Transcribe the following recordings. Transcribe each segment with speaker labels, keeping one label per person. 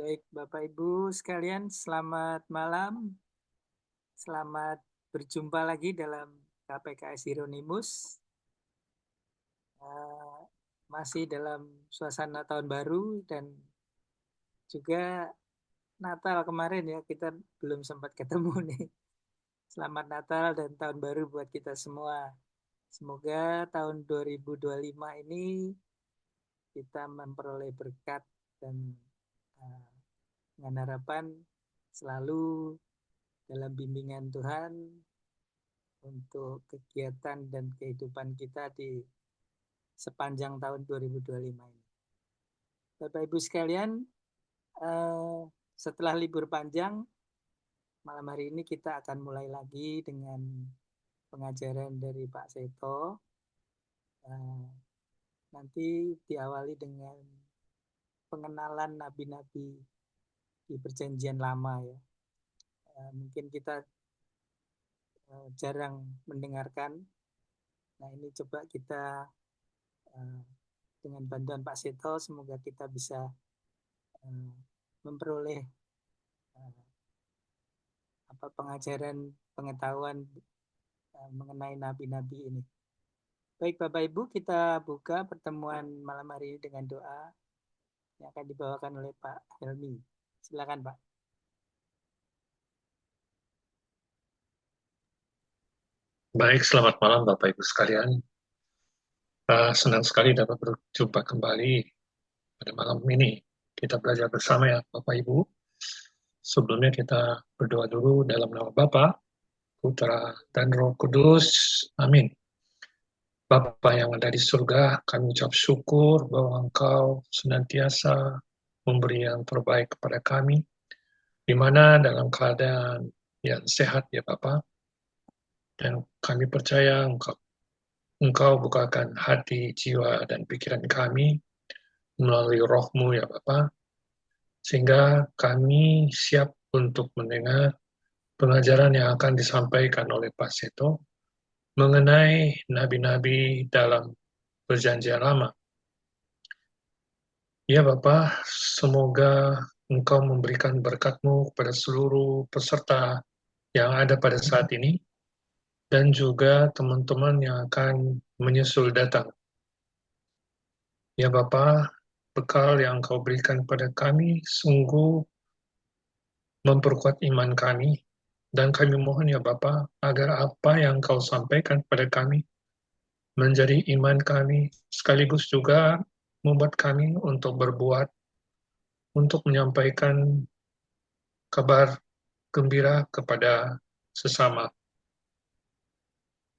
Speaker 1: Baik, Bapak Ibu sekalian, selamat malam. Selamat berjumpa lagi dalam KPKS Hieronymus. Masih dalam suasana tahun baru dan juga Natal kemarin ya, kita belum sempat ketemu nih. Selamat Natal dan tahun baru buat kita semua. Semoga tahun 2025 ini kita memperoleh berkat dan dengan harapan selalu dalam bimbingan Tuhan untuk kegiatan dan kehidupan kita di sepanjang tahun 2025 ini. Bapak Ibu sekalian, setelah libur panjang, malam hari ini kita akan mulai lagi dengan pengajaran dari Pak Seto. Nanti diawali dengan pengenalan nabi-nabi di Perjanjian Lama ya. Mungkin kita jarang mendengarkan. Nah, ini coba kita dengan bantuan Pak Seto, semoga kita bisa memperoleh pengajaran pengetahuan mengenai nabi-nabi ini. Baik Bapak Ibu, kita buka pertemuan malam hari ini dengan doa yang akan dibawakan oleh Pak Helmi. Silakan Pak.
Speaker 2: Baik, selamat malam Bapak Ibu sekalian. Senang sekali dapat berjumpa kembali pada malam ini. Kita belajar bersama ya Bapak Ibu. Sebelumnya kita berdoa dulu dalam nama Bapa, Putra, dan Roh Kudus. Amin. Bapa yang ada di surga, kami ucap syukur bahwa Engkau senantiasa memberi yang terbaik kepada kami, di mana dalam keadaan yang sehat ya Bapak. Dan kami percaya Engkau bukakan hati, jiwa, dan pikiran kami melalui roh-Mu ya Bapa, sehingga kami siap untuk mendengar pengajaran yang akan disampaikan oleh Pak Seto mengenai nabi-nabi dalam Perjanjian Lama. Ya Bapa, semoga Engkau memberikan berkat-Mu kepada seluruh peserta yang ada pada saat ini, dan juga teman-teman yang akan menyusul datang. Ya Bapa, bekal yang Kau berikan pada kami sungguh memperkuat iman kami, dan kami mohon ya Bapa, agar apa yang Kau sampaikan pada kami menjadi iman kami, sekaligus juga membuat kami untuk berbuat, untuk menyampaikan kabar gembira kepada sesama.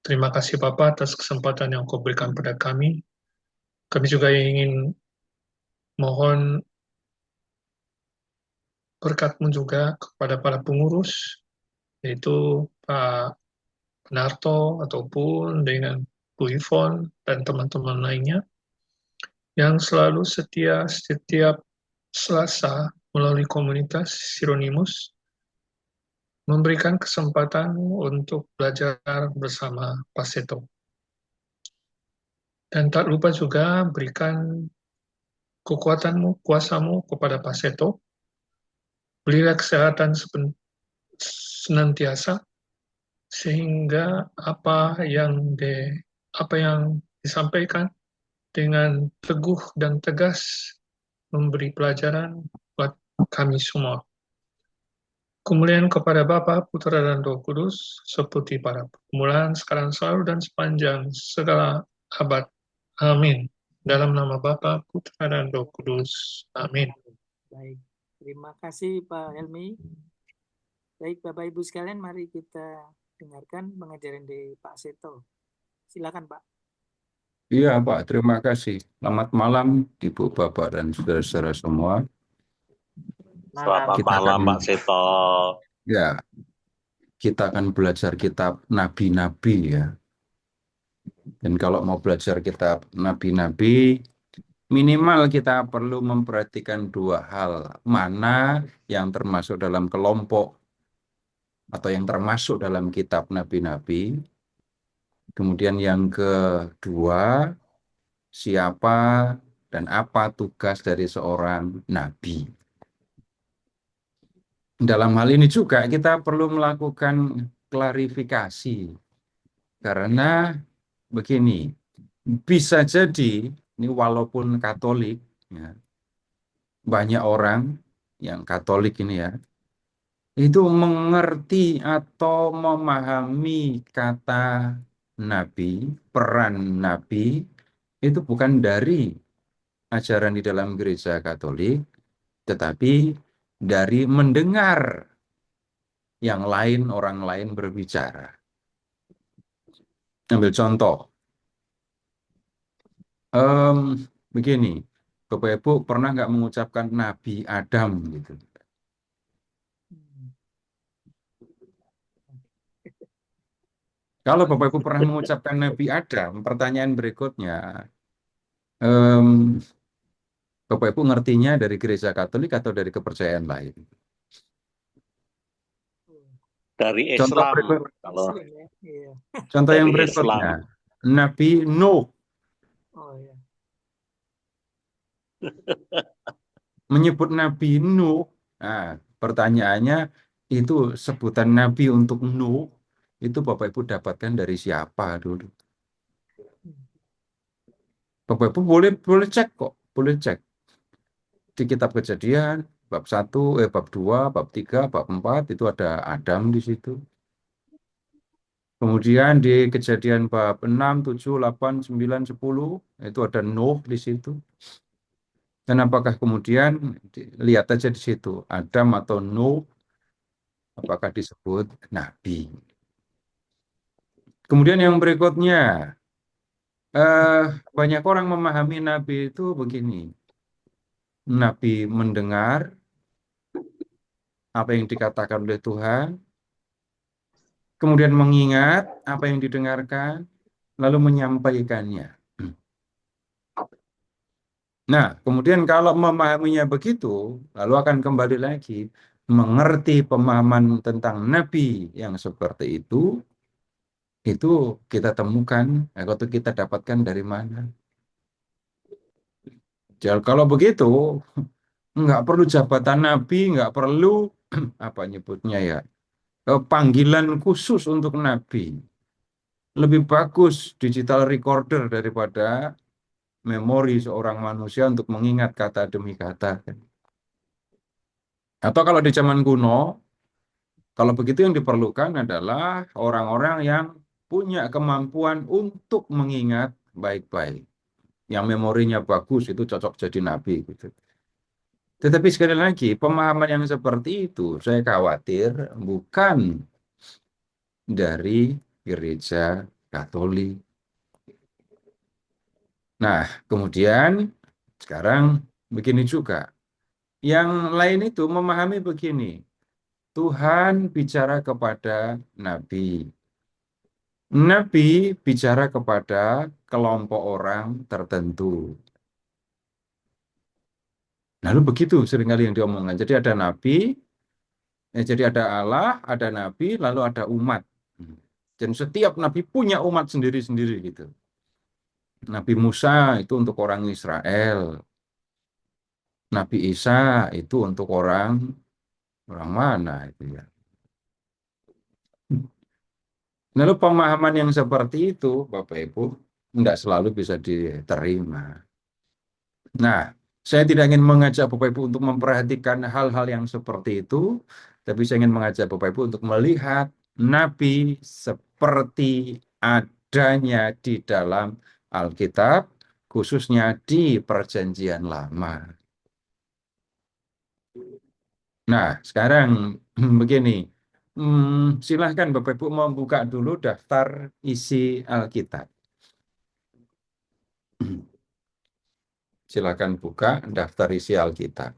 Speaker 2: Terima kasih Bapa atas kesempatan yang Kau berikan pada kami. Kami juga ingin mohon berkat-Mu juga kepada para pengurus, yaitu Pak Narto ataupun dengan Bu Yvonne dan teman-teman lainnya yang selalu setia setiap Selasa melalui komunitas Hieronymus memberikan kesempatan untuk belajar bersama Pak Seto. Dan tak lupa juga berikan kekuatan-Mu, kuasa-Mu kepada Pak Seto. Berilah kesehatan senantiasa sehingga apa yang disampaikan dengan teguh dan tegas memberi pelajaran buat kami semua. Kemuliaan kepada Bapa, Putra, dan Roh Kudus, seperti pada permulaan, sekarang, selalu, dan sepanjang segala abad. Amin. Dalam nama Bapa, Putra, dan Roh Kudus. Amin.
Speaker 1: Baik, terima kasih Pak Helmi. Baik Bapak Ibu sekalian, mari kita dengarkan pengajaran dari Pak Seto. Silakan Pak.
Speaker 3: Iya Pak, terima kasih. Selamat malam Ibu, Bapak, dan saudara-saudara semua.
Speaker 4: Selamat malam Pak Seto.
Speaker 3: Ya, kita akan belajar kitab Nabi-Nabi ya. Dan kalau mau belajar kitab Nabi-Nabi, minimal kita perlu memperhatikan dua hal. Mana yang termasuk dalam kelompok atau yang termasuk dalam kitab Nabi-Nabi. Kemudian yang kedua, siapa dan apa tugas dari seorang nabi. dalam hal ini juga kita perlu melakukan klarifikasi. Karena begini, bisa jadi, ini walaupun Katolik, ya, banyak orang yang Katolik ini ya, itu mengerti atau memahami kata nabi, peran nabi, itu bukan dari ajaran di dalam gereja Katolik, tetapi dari mendengar yang lain, orang lain berbicara. Ambil contoh, Em, begini, Bapak Ibu pernah nggak mengucapkan Nabi Adam gitu?
Speaker 1: Hmm.
Speaker 3: Kalau Bapak Ibu pernah mengucapkan Nabi Adam, pertanyaan berikutnya, em, Bapak Ibu ngertinya dari gereja Katolik atau dari kepercayaan lain?
Speaker 4: Dari
Speaker 3: Contoh
Speaker 4: Islam.
Speaker 3: berikut,
Speaker 4: Kalau
Speaker 1: Muslim ya. Iya.
Speaker 3: contoh yang
Speaker 4: dari
Speaker 3: berikutnya,
Speaker 4: Islam.
Speaker 3: Nabi Nuh
Speaker 1: Oh ya.
Speaker 3: menyebut Nabi Nuh. Nah, pertanyaannya itu sebutan Nabi untuk Nuh itu Bapak Ibu dapatkan dari siapa dulu? Bapak Ibu boleh boleh cek kok, boleh cek di kitab Kejadian bab 2, bab 3, bab 4 itu ada Adam di situ. Kemudian di Kejadian bab 6, 7, 8, 9, 10 itu ada Nuh di situ. Dan apakah kemudian lihat aja di situ Adam atau Nuh apakah disebut nabi. Kemudian yang berikutnya eh, banyak orang memahami nabi itu begini. Nabi mendengar apa yang dikatakan oleh Tuhan, kemudian mengingat apa yang didengarkan, lalu menyampaikannya. Nah, kemudian kalau memahaminya begitu, lalu akan kembali lagi mengerti pemahaman tentang Nabi yang seperti itu kita temukan atau kita dapatkan dari mana. Jadi kalau begitu, nggak perlu jabatan Nabi, nggak perlu apa nyebutnya ya, panggilan khusus untuk Nabi. Lebih bagus digital recorder daripada memori seorang manusia untuk mengingat kata demi kata. Atau kalau di zaman kuno, kalau begitu yang diperlukan adalah orang-orang yang punya kemampuan untuk mengingat baik-baik. Yang memorinya bagus itu cocok jadi nabi gitu. Tetapi sekali lagi, pemahaman yang seperti itu saya khawatir bukan dari gereja Katolik. Nah, kemudian sekarang begini juga. Yang lain itu memahami begini. Tuhan bicara kepada nabi. Nabi bicara kepada kelompok orang tertentu. Lalu begitu seringkali yang diomongkan. Jadi ada nabi, jadi ada Allah, ada nabi, lalu ada umat. Dan setiap nabi punya umat sendiri-sendiri gitu. Nabi Musa itu untuk orang Israel. Nabi Isa itu untuk orang orang mana itu ya. Lalu pemahaman yang seperti itu, Bapak Ibu, tidak selalu bisa diterima. Nah, saya tidak ingin mengajak Bapak Ibu untuk memperhatikan hal-hal yang seperti itu, tapi saya ingin mengajak Bapak Ibu untuk melihat Nabi seperti adanya di dalam Alkitab, khususnya di Perjanjian Lama. Nah, sekarang begini, silahkan Bapak Ibu membuka dulu daftar isi Alkitab. Silakan buka daftar isi Alkitab.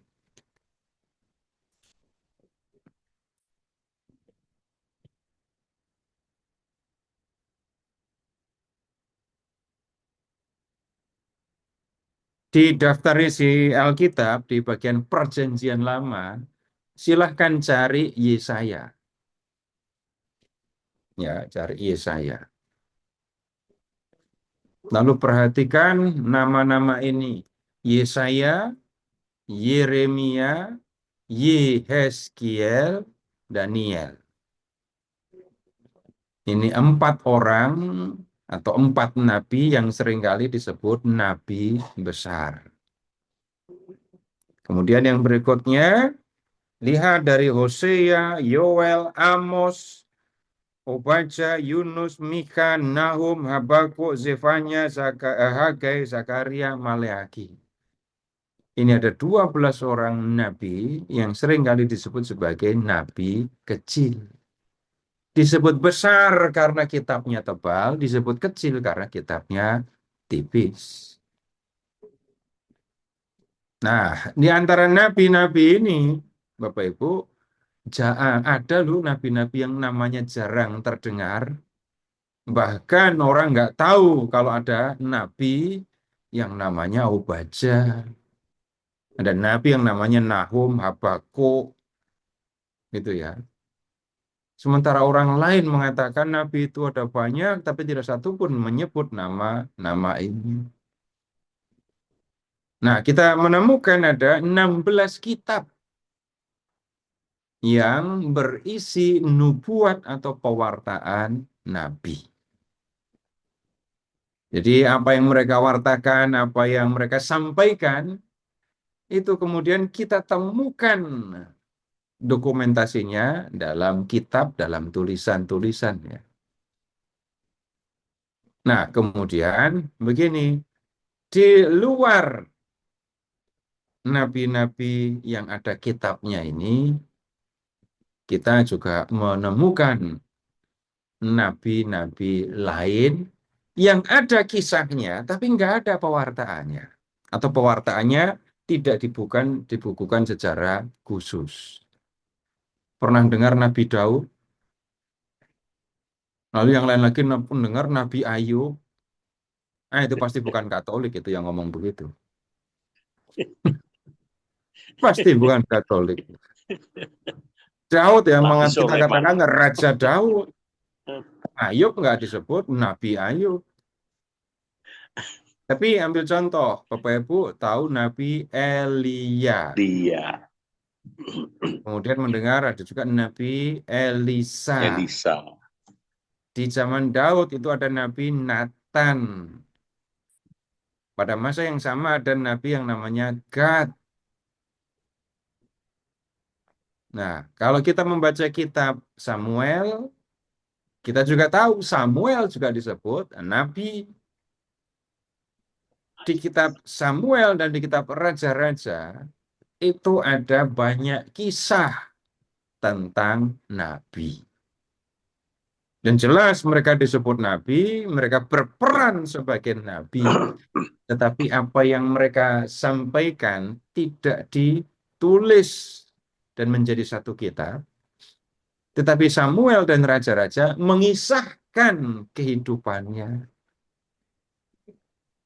Speaker 3: Di daftar isi Alkitab di bagian Perjanjian Lama, silahkan cari Yesaya. Ya, cari Yesaya. Lalu perhatikan nama-nama ini. Yesaya, Yeremia, Yehezkiel, Daniel. Ini 4 orang atau 4 nabi yang seringkali disebut nabi besar. Kemudian yang berikutnya, lihat dari Hosea, Yoel, Amos, Obadja, Yunus, Mika, Nahum, Habakuk, Zefanya, Hagai, Zakaria, Maleaki. Ini ada 12 orang nabi yang seringkali disebut sebagai nabi kecil. Disebut besar karena kitabnya tebal, disebut kecil karena kitabnya tipis. Nah, di antara nabi-nabi ini, Bapak Ibu, ada loh nabi-nabi yang namanya jarang terdengar. Bahkan orang nggak tahu kalau ada nabi yang namanya Obadja. Ada nabi yang namanya Nahum, Habakuk, gitu ya. Sementara orang lain mengatakan nabi itu ada banyak, tapi tidak satu pun menyebut nama ini. Nah, kita menemukan ada 16 kitab yang berisi nubuat atau pewartaan nabi. Jadi apa yang mereka wartakan, apa yang mereka sampaikan, itu kemudian kita temukan dokumentasinya dalam kitab, dalam tulisan-tulisannya. Nah, kemudian begini, di luar nabi-nabi yang ada kitabnya ini, kita juga menemukan nabi-nabi lain yang ada kisahnya, tapi nggak ada pewartaannya. Atau pewartaannya tidak dibukukan secara khusus. Pernah dengar Nabi Daud? Lalu yang lain lagi dengar Nabi Ayub? Itu pasti bukan Katolik itu yang ngomong begitu. Pasti bukan Katolik. Daud yang kita katakan Raja Daud. Ayub nggak disebut Nabi Ayub. Tapi ambil contoh, Bapak Ibu tahu Nabi Elia.
Speaker 4: Dia.
Speaker 3: Kemudian mendengar ada juga Nabi Elisa. Di zaman Daud itu ada Nabi Nathan. Pada masa yang sama ada Nabi yang namanya Gad. Nah, kalau kita membaca kitab Samuel, kita juga tahu Samuel juga disebut Nabi. Di kitab Samuel dan di kitab Raja-Raja, itu ada banyak kisah tentang Nabi. Dan jelas mereka disebut Nabi, mereka berperan sebagai Nabi. Tetapi apa yang mereka sampaikan tidak ditulis dan menjadi satu kitab. Tetapi Samuel dan Raja-Raja mengisahkan kehidupannya.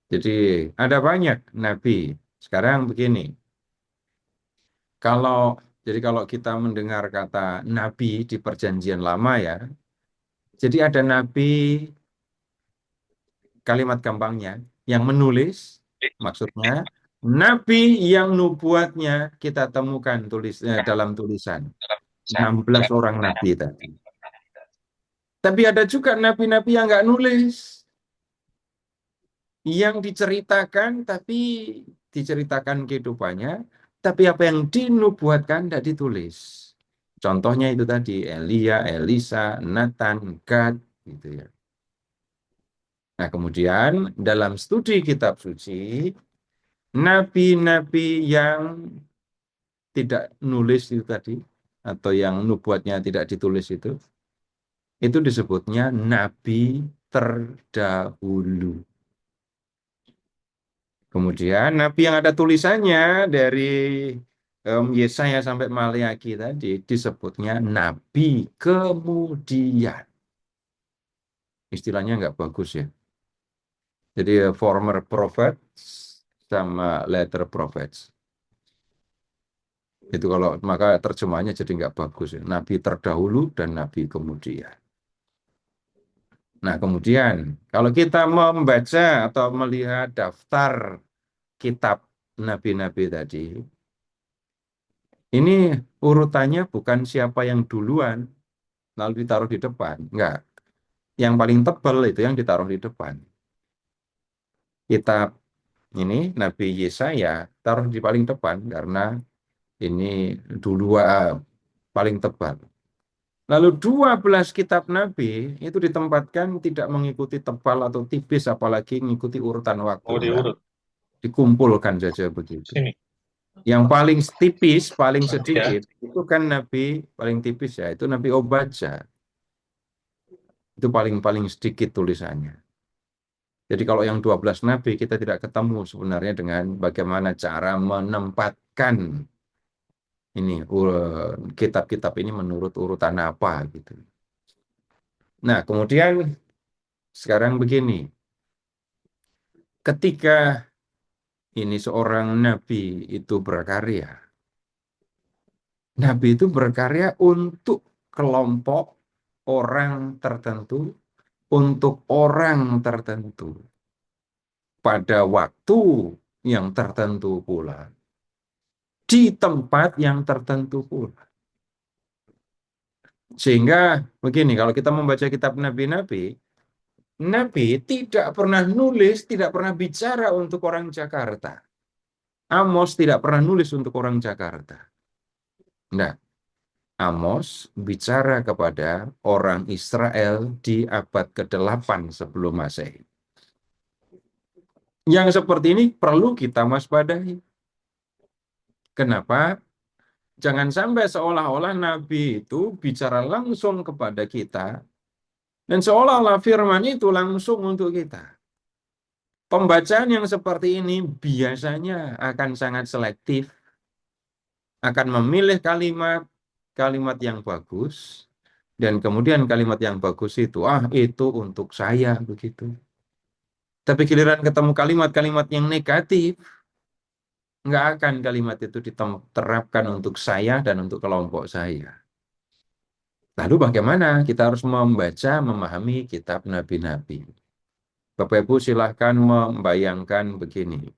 Speaker 3: Jadi ada banyak Nabi. Sekarang begini. Jadi kalau kita mendengar kata Nabi di Perjanjian Lama ya, jadi ada Nabi, kalimat gampangnya, yang menulis, maksudnya Nabi yang nubuatnya kita temukan dalam tulisan. 16 orang Nabi tadi. Tapi ada juga Nabi-Nabi yang nggak nulis. Yang diceritakan, tapi diceritakan kehidupannya, tapi apa yang dinubuatkan tidak ditulis. Contohnya itu tadi, Elia, Elisa, Nathan, Gad, gitu ya. Nah, kemudian dalam studi kitab suci, nabi-nabi yang tidak nulis itu tadi, atau yang nubuatnya tidak ditulis itu disebutnya nabi terdahulu. Kemudian nabi yang ada tulisannya dari Yesaya sampai Maleaki tadi disebutnya nabi kemudian. Istilahnya nggak bagus ya. Jadi former prophet sama later prophets. Itu kalau maka terjemahnya jadi nggak bagus ya. Nabi terdahulu dan nabi kemudian. Nah kemudian kalau kita membaca atau melihat daftar kitab nabi-nabi tadi, Ini urutannya bukan siapa yang duluan lalu ditaruh di depan. Enggak. Yang paling tebal itu yang ditaruh di depan. Kitab ini Nabi Yesaya taruh di paling depan karena ini paling tebal. Lalu 12 kitab Nabi itu ditempatkan tidak mengikuti tebal atau tipis, apalagi mengikuti urutan waktu.
Speaker 2: Oh,
Speaker 3: Enggak.
Speaker 2: diurut.
Speaker 3: Dikumpulkan saja begitu.
Speaker 2: Sini.
Speaker 3: Yang paling tipis, paling
Speaker 2: Nanti ya.
Speaker 3: sedikit, itu kan Nabi paling tipis ya, itu Nabi Obadja. Itu paling sedikit tulisannya. Jadi kalau yang 12 Nabi kita tidak ketemu sebenarnya dengan bagaimana cara menempatkan ini kitab-kitab ini menurut urutan apa gitu. Nah, kemudian sekarang begini, ketika ini seorang nabi itu berkarya, nabi itu berkarya untuk kelompok orang tertentu, untuk orang tertentu, pada waktu yang tertentu pula, di tempat yang tertentu pula. Sehingga begini, kalau kita membaca kitab nabi-nabi, Nabi tidak pernah nulis, tidak pernah bicara untuk orang Jakarta. Amos tidak pernah nulis untuk orang Jakarta. Nah, Amos bicara kepada orang Israel di abad ke-8 sebelum Masehi. Yang seperti ini perlu kita waspadai. Kenapa? Jangan sampai seolah-olah Nabi itu bicara langsung kepada kita, dan seolah-olah firman itu langsung untuk kita. Pembacaan yang seperti ini biasanya akan sangat selektif, akan memilih kalimat yang bagus, dan kemudian kalimat yang bagus itu untuk saya begitu. Tapi giliran ketemu kalimat-kalimat yang negatif, nggak akan kalimat itu diterapkan untuk saya dan untuk kelompok saya. Lalu bagaimana kita harus membaca, memahami kitab nabi-nabi? Bapak Ibu silahkan membayangkan begini.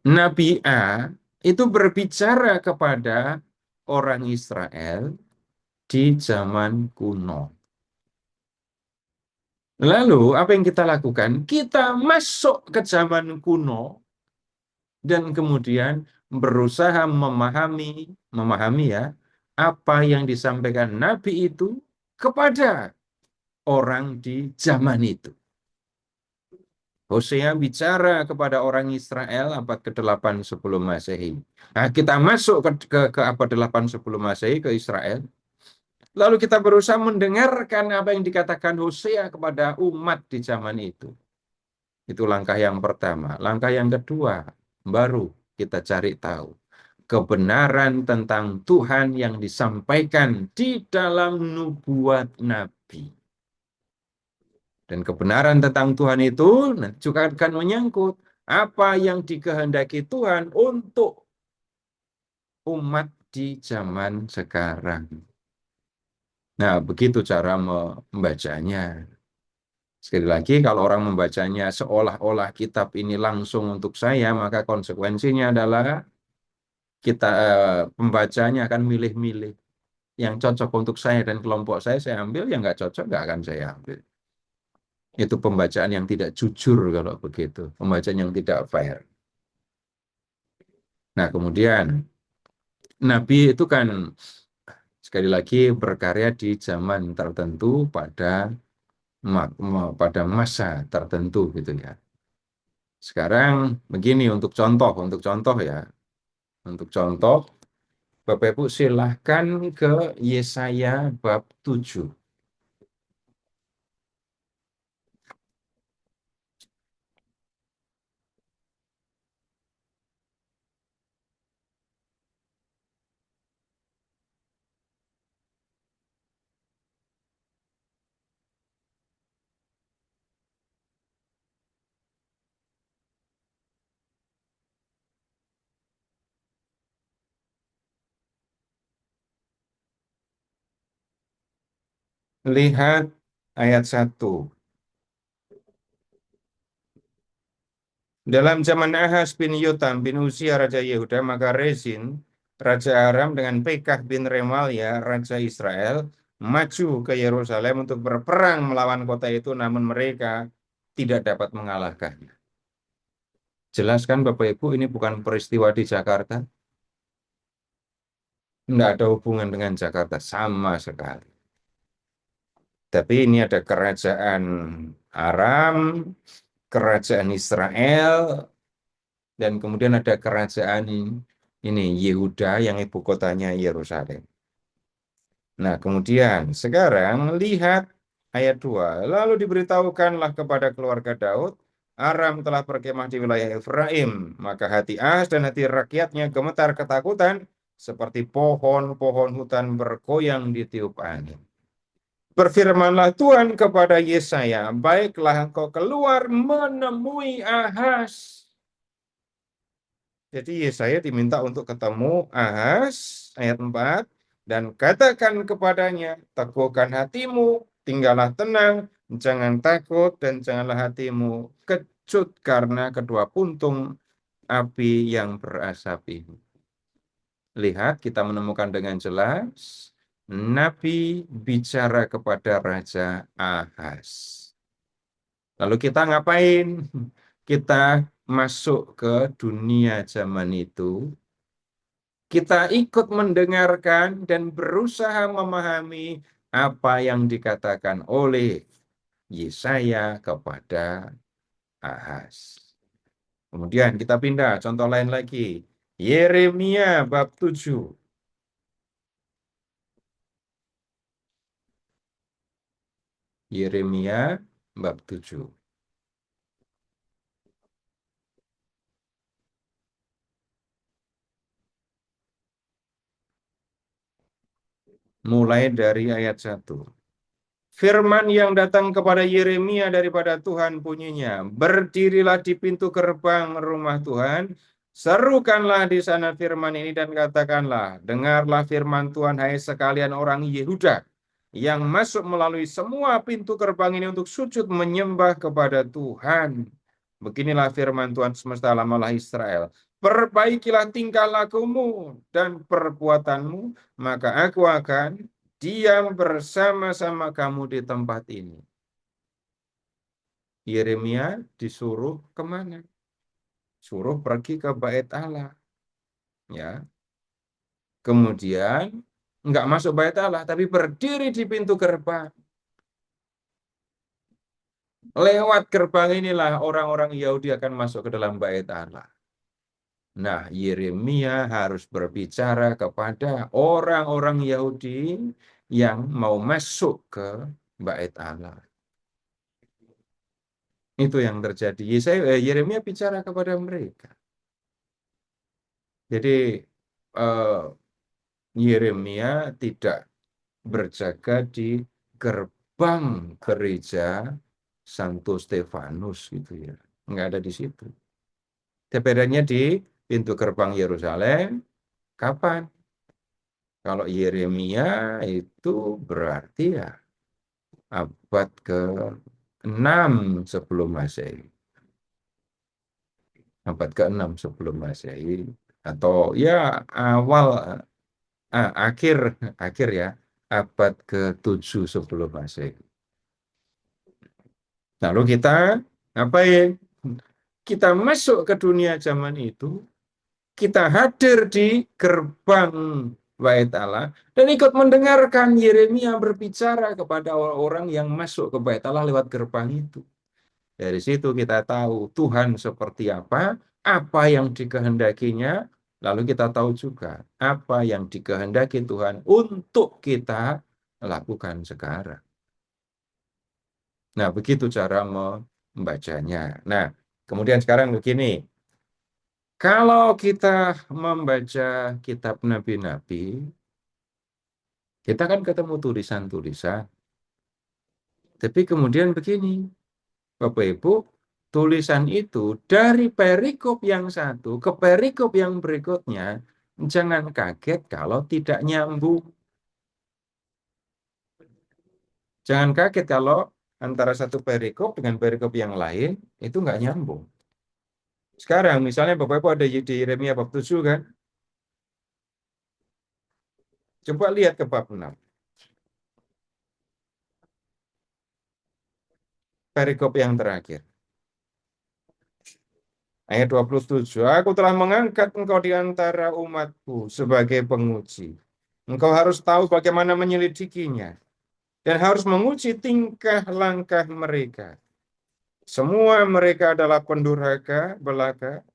Speaker 3: Nabi A itu berbicara kepada orang Israel di zaman kuno. Lalu apa yang kita lakukan? Kita masuk ke zaman kuno dan kemudian berusaha memahami ya apa yang disampaikan Nabi itu kepada orang di zaman itu. Hosea bicara kepada orang Israel abad ke-8 sebelum Masehi. Nah, kita masuk ke abad 8 sebelum Masehi ke Israel. Lalu kita berusaha mendengarkan apa yang dikatakan Hosea kepada umat di zaman itu. Itu langkah yang pertama. Langkah yang kedua, baru kita cari tahu kebenaran tentang Tuhan yang disampaikan di dalam nubuat Nabi. Dan kebenaran tentang Tuhan itu nanti juga akan menyangkut apa yang dikehendaki Tuhan untuk umat di zaman sekarang. Nah, begitu cara membacanya. Sekali lagi, kalau orang membacanya seolah-olah kitab ini langsung untuk saya, maka konsekuensinya adalah pembacanya akan milih-milih. Yang cocok untuk saya dan kelompok saya ambil, yang nggak cocok nggak akan saya ambil. Itu pembacaan yang tidak jujur kalau begitu, pembacaan yang tidak fair. Nah, kemudian Nabi itu kan sekali lagi berkarya di zaman tertentu pada masa tertentu gitu ya. Sekarang begini untuk contoh ya. Untuk contoh, Bapak Ibu silahkan ke Yesaya bab 7. Lihat ayat 1. Dalam zaman Ahaz bin Yotam bin Uzziah Raja Yehuda, maka Rezin Raja Aram dengan Pekah bin Remalia, Raja Israel, maju ke Yerusalem untuk berperang melawan kota itu, namun mereka tidak dapat mengalahkannya. Jelaskan Bapak Ibu, ini bukan peristiwa di Jakarta. Tidak ada hubungan dengan Jakarta sama sekali. Tapi ini ada kerajaan Aram, kerajaan Israel, dan kemudian ada kerajaan ini Yehuda yang ibu kotanya Yerusalem. Nah, kemudian sekarang lihat ayat 2. Lalu diberitahukanlah kepada keluarga Daud, Aram telah berkemah di wilayah Efraim. Maka hati Ahaz dan hati rakyatnya gemetar ketakutan, seperti pohon-pohon hutan bergoyang ditiup angin. Berfirmanlah Tuhan kepada Yesaya, baiklah engkau keluar menemui Ahaz. Jadi Yesaya diminta untuk ketemu Ahaz, ayat 4, dan katakan kepadanya, teguhkan hatimu, tinggallah tenang, jangan takut, dan janganlah hatimu kecut karena kedua puntung api yang berasap ini. Lihat, kita menemukan dengan jelas, Nabi bicara kepada Raja Ahaz. Lalu kita ngapain? Kita masuk ke dunia zaman itu, kita ikut mendengarkan dan berusaha memahami apa yang dikatakan oleh Yesaya kepada Ahaz. Kemudian kita pindah, contoh lain lagi. Yeremia bab 7. Yeremia bab 7. Mulai dari ayat 1. Firman yang datang kepada Yeremia daripada Tuhan bunyinya, berdirilah di pintu gerbang rumah Tuhan, serukanlah di sana firman ini dan katakanlah, dengarlah firman Tuhan hai sekalian orang Yehuda, yang masuk melalui semua pintu gerbang ini untuk sujud menyembah kepada Tuhan. Beginilah firman Tuhan semesta alam Allah Israel. Perbaikilah tingkah lakumu dan perbuatanmu, maka aku akan diam bersama-sama kamu di tempat ini. Yeremia disuruh kemana? Suruh pergi ke bait Allah. Ya. Kemudian enggak masuk bait Allah, tapi berdiri di pintu gerbang. Lewat gerbang inilah orang-orang Yahudi akan masuk ke dalam bait Allah. Nah, Yeremia harus berbicara kepada orang-orang Yahudi yang mau masuk ke bait Allah. Itu yang terjadi. Yeremia bicara kepada mereka. Jadi Yeremia tidak berjaga di gerbang gereja Santo Stefanus gitu ya. Enggak ada di situ. Bedanya di pintu gerbang Yerusalem. Kapan? Kalau Yeremia itu berarti ya abad ke-6 sebelum Masehi. Abad ke-6 sebelum Masehi. Atau ya akhir ya, abad ke-7 sebelum Masehi. Lalu kita ngapain? Kita masuk ke dunia zaman itu, kita hadir di gerbang bait Allah dan ikut mendengarkan Yeremia berbicara kepada orang-orang yang masuk ke bait Allah lewat gerbang itu. Dari situ kita tahu Tuhan seperti apa yang dikehendakinya, lalu kita tahu juga apa yang dikehendaki Tuhan untuk kita lakukan sekarang. Nah, begitu cara membacanya. Nah, kemudian sekarang begini. Kalau kita membaca kitab nabi-nabi, kita kan ketemu tulisan-tulisan. Tapi kemudian begini, Bapak Ibu, tulisan itu dari perikop yang satu ke perikop yang berikutnya, jangan kaget kalau tidak nyambung. Jangan kaget kalau antara satu perikop dengan perikop yang lain, itu nggak nyambung. Sekarang misalnya Bapak Ibu ada di Yeremia bab 7 kan? Coba lihat ke bab 6. Perikop yang terakhir. Ayat 27. Aku telah mengangkat engkau di antara umatku sebagai penguji. Engkau harus tahu bagaimana menyelidikinya. Dan harus menguji tingkah langkah mereka. Semua mereka adalah pendurhaka, belaka,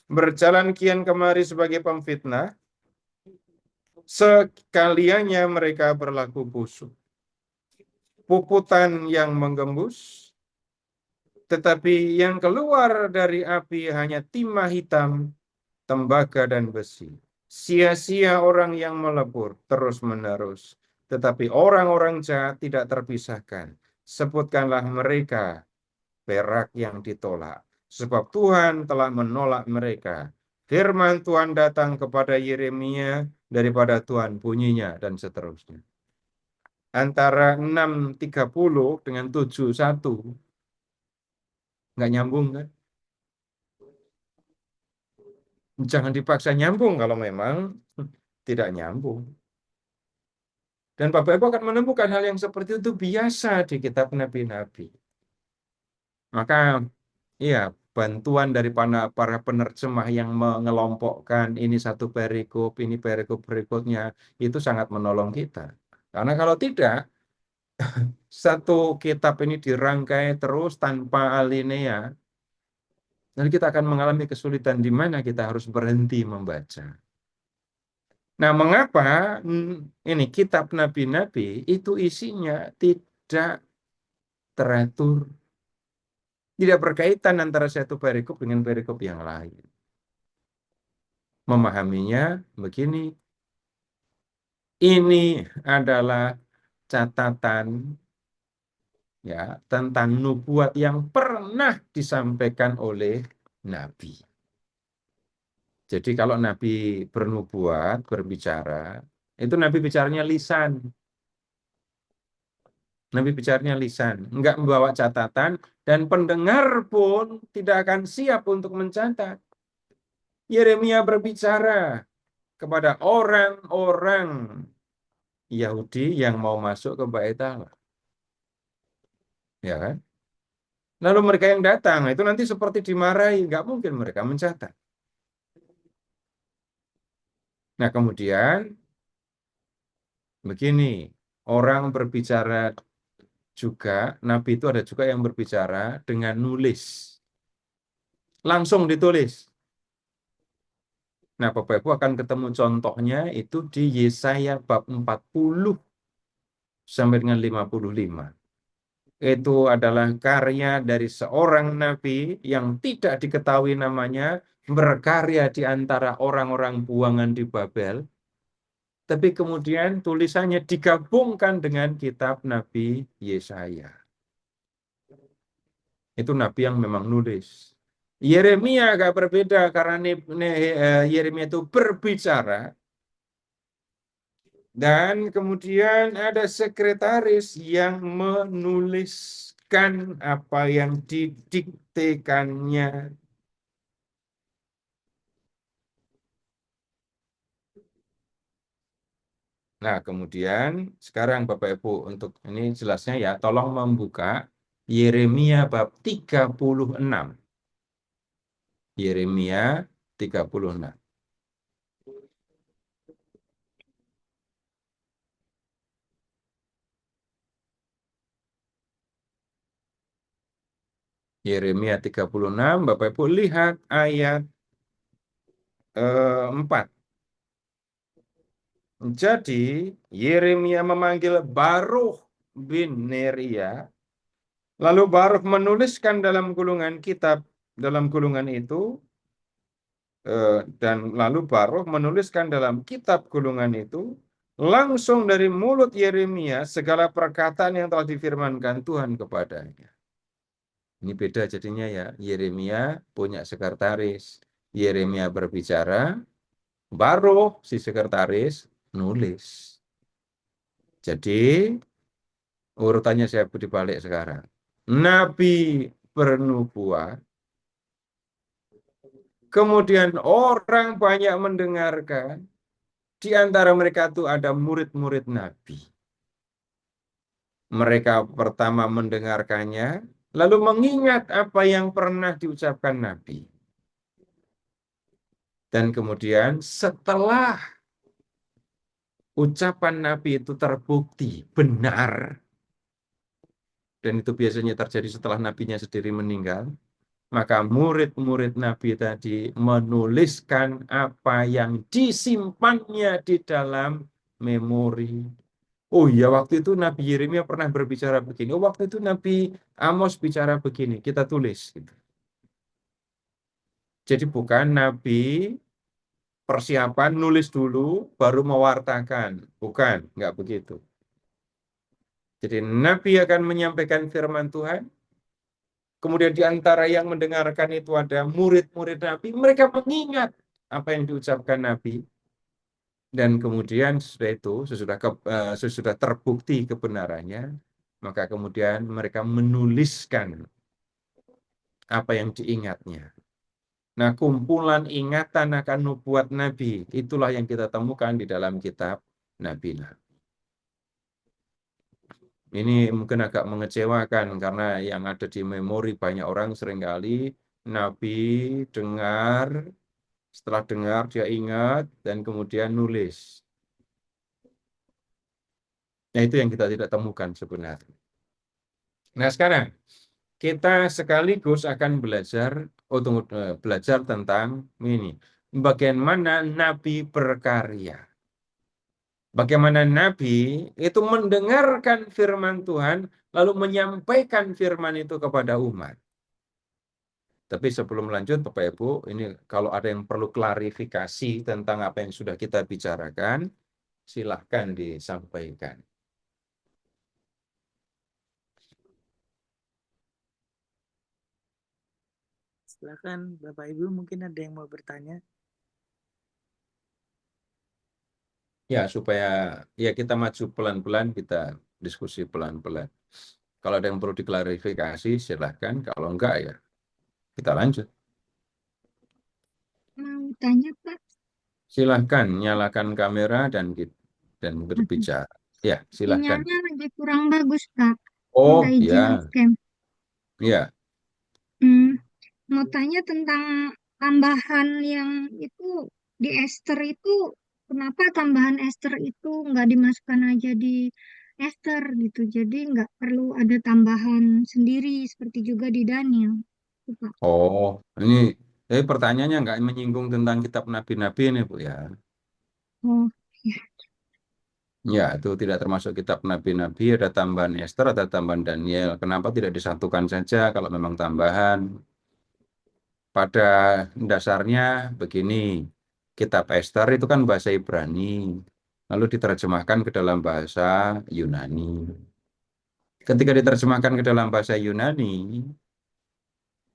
Speaker 3: berjalan kian kemari sebagai pemfitnah. Sekaliannya mereka berlaku busuk. Puputan yang menggembus, tetapi yang keluar dari api hanya timah hitam, tembaga dan besi. Sia-sia orang yang melebur terus-menerus, tetapi orang-orang jahat tidak terpisahkan. Sebutkanlah mereka perak yang ditolak, sebab Tuhan telah menolak mereka. Firman Tuhan datang kepada Yeremia, daripada Tuhan bunyinya, dan seterusnya. Antara 6:30 dengan 7:1 nggak nyambung kan? Jangan dipaksa nyambung kalau memang tidak nyambung. Dan Bapak Ibu akan menemukan hal yang seperti itu biasa di kitab nabi-nabi. Maka iya, bantuan dari para penerjemah yang mengelompokkan ini satu perikop, ini perikop berikutnya, itu sangat menolong kita. Karena kalau tidak, satu kitab ini dirangkai terus tanpa alinea, dan kita akan mengalami kesulitan di mana kita harus berhenti membaca. Nah, mengapa ini kitab nabi-nabi itu isinya tidak teratur, tidak berkaitan antara satu perikop dengan perikop yang lain. Memahaminya begini, ini adalah catatan ya tentang nubuat yang pernah disampaikan oleh nabi. Jadi kalau nabi bernubuat, berbicara, itu nabi bicaranya lisan. Nabi bicaranya lisan, enggak membawa catatan, dan pendengar pun tidak akan siap untuk mencatat. Yeremia berbicara kepada orang-orang Yahudi yang mau masuk ke Bait Allah. Ya kan? Lalu mereka yang datang, itu nanti seperti dimarahi, nggak mungkin mereka mencatat. Nah, kemudian begini, orang berbicara juga, Nabi itu ada juga yang berbicara dengan nulis. Langsung ditulis. Nah, Bapak Ibu akan ketemu contohnya itu di Yesaya bab 40 sampai dengan 55. Itu adalah karya dari seorang nabi yang tidak diketahui namanya, berkarya di antara orang-orang buangan di Babel, tapi kemudian tulisannya digabungkan dengan kitab Nabi Yesaya. Itu nabi yang memang nulis. Yeremia agak berbeda karena Yeremia itu berbicara, dan kemudian ada sekretaris yang menuliskan apa yang didiktekannya. Nah, kemudian sekarang Bapak Ibu untuk ini jelasnya ya, tolong membuka Yeremia bab 36. Yeremia 36. Yeremia 36, Bapak Ibu lihat ayat 4. Jadi Yeremia memanggil Baruch bin Neria, lalu Baruch menuliskan dalam gulungan itu, dan lalu Baruch menuliskan dalam kitab gulungan itu, langsung dari mulut Yeremia segala perkataan yang telah difirmankan Tuhan kepadanya. Ini beda jadinya ya. Yeremia punya sekretaris. Yeremia berbicara, Baruch si sekretaris nulis. Jadi urutannya saya dibalik sekarang. Nabi bernubuat, kemudian orang banyak mendengarkan, Di antara mereka itu ada murid-murid Nabi. Mereka pertama mendengarkannya, lalu mengingat apa yang pernah diucapkan Nabi. Dan kemudian setelah ucapan Nabi itu terbukti benar, dan itu biasanya terjadi setelah nabinya sendiri meninggal, maka murid-murid Nabi tadi menuliskan apa yang disimpannya di dalam memori. Oh iya, waktu itu Nabi Yeremia pernah berbicara begini. Oh, waktu itu Nabi Amos bicara begini. Kita tulis. Gitu. Jadi bukan Nabi persiapan nulis dulu, baru mewartakan. Bukan, nggak begitu. Jadi Nabi akan menyampaikan firman Tuhan. Kemudian di antara yang mendengarkan itu ada murid-murid Nabi. Mereka mengingat apa yang diucapkan Nabi. Dan kemudian sesudah terbukti kebenarannya, maka kemudian mereka menuliskan apa yang diingatnya. Nah, kumpulan ingatan akan nubuat Nabi, itulah yang kita temukan di dalam kitab Nabi-Nabi. Ini mungkin agak mengecewakan karena yang ada di memori banyak orang seringkali Nabi dengar, setelah dengar dia ingat dan kemudian nulis. Nah, itu yang kita tidak temukan sebenarnya. Nah, sekarang kita sekaligus akan belajar tentang ini. Bagaimana Nabi berkarya. Bagaimana Nabi itu mendengarkan firman Tuhan, lalu menyampaikan firman itu kepada umat. Tapi sebelum lanjut, Bapak Ibu, ini kalau ada yang perlu klarifikasi tentang apa yang sudah kita bicarakan, silahkan disampaikan.
Speaker 1: Silakan Bapak Ibu, mungkin ada yang mau bertanya.
Speaker 3: Ya, supaya ya kita maju pelan-pelan, kita diskusi pelan-pelan. Kalau ada yang perlu diklarifikasi, silahkan. Kalau enggak, ya kita lanjut.
Speaker 5: Mau tanya, Pak.
Speaker 3: Silahkan nyalakan kamera dan berbicara. Ya, silahkan.
Speaker 5: Sinyalnya lagi kurang bagus, Pak.
Speaker 3: Oh,
Speaker 5: Minta izin
Speaker 3: ya,
Speaker 5: off-cam.
Speaker 3: ya.
Speaker 5: Mau tanya tentang tambahan yang itu di ester itu, kenapa tambahan ester itu nggak dimasukkan aja di ester gitu. Jadi nggak perlu ada tambahan sendiri seperti juga di Daniel. Itu, Pak.
Speaker 3: Oh, ini pertanyaannya nggak menyinggung tentang kitab nabi-nabi ini, Bu, ya.
Speaker 5: Oh, ya.
Speaker 3: Ya, itu tidak termasuk kitab nabi-nabi, ada tambahan Ester, ada tambahan Daniel. Kenapa tidak disatukan saja kalau memang tambahan? Pada dasarnya begini, kitab Ester itu kan bahasa Ibrani, lalu diterjemahkan ke dalam bahasa Yunani. Ketika diterjemahkan ke dalam bahasa Yunani,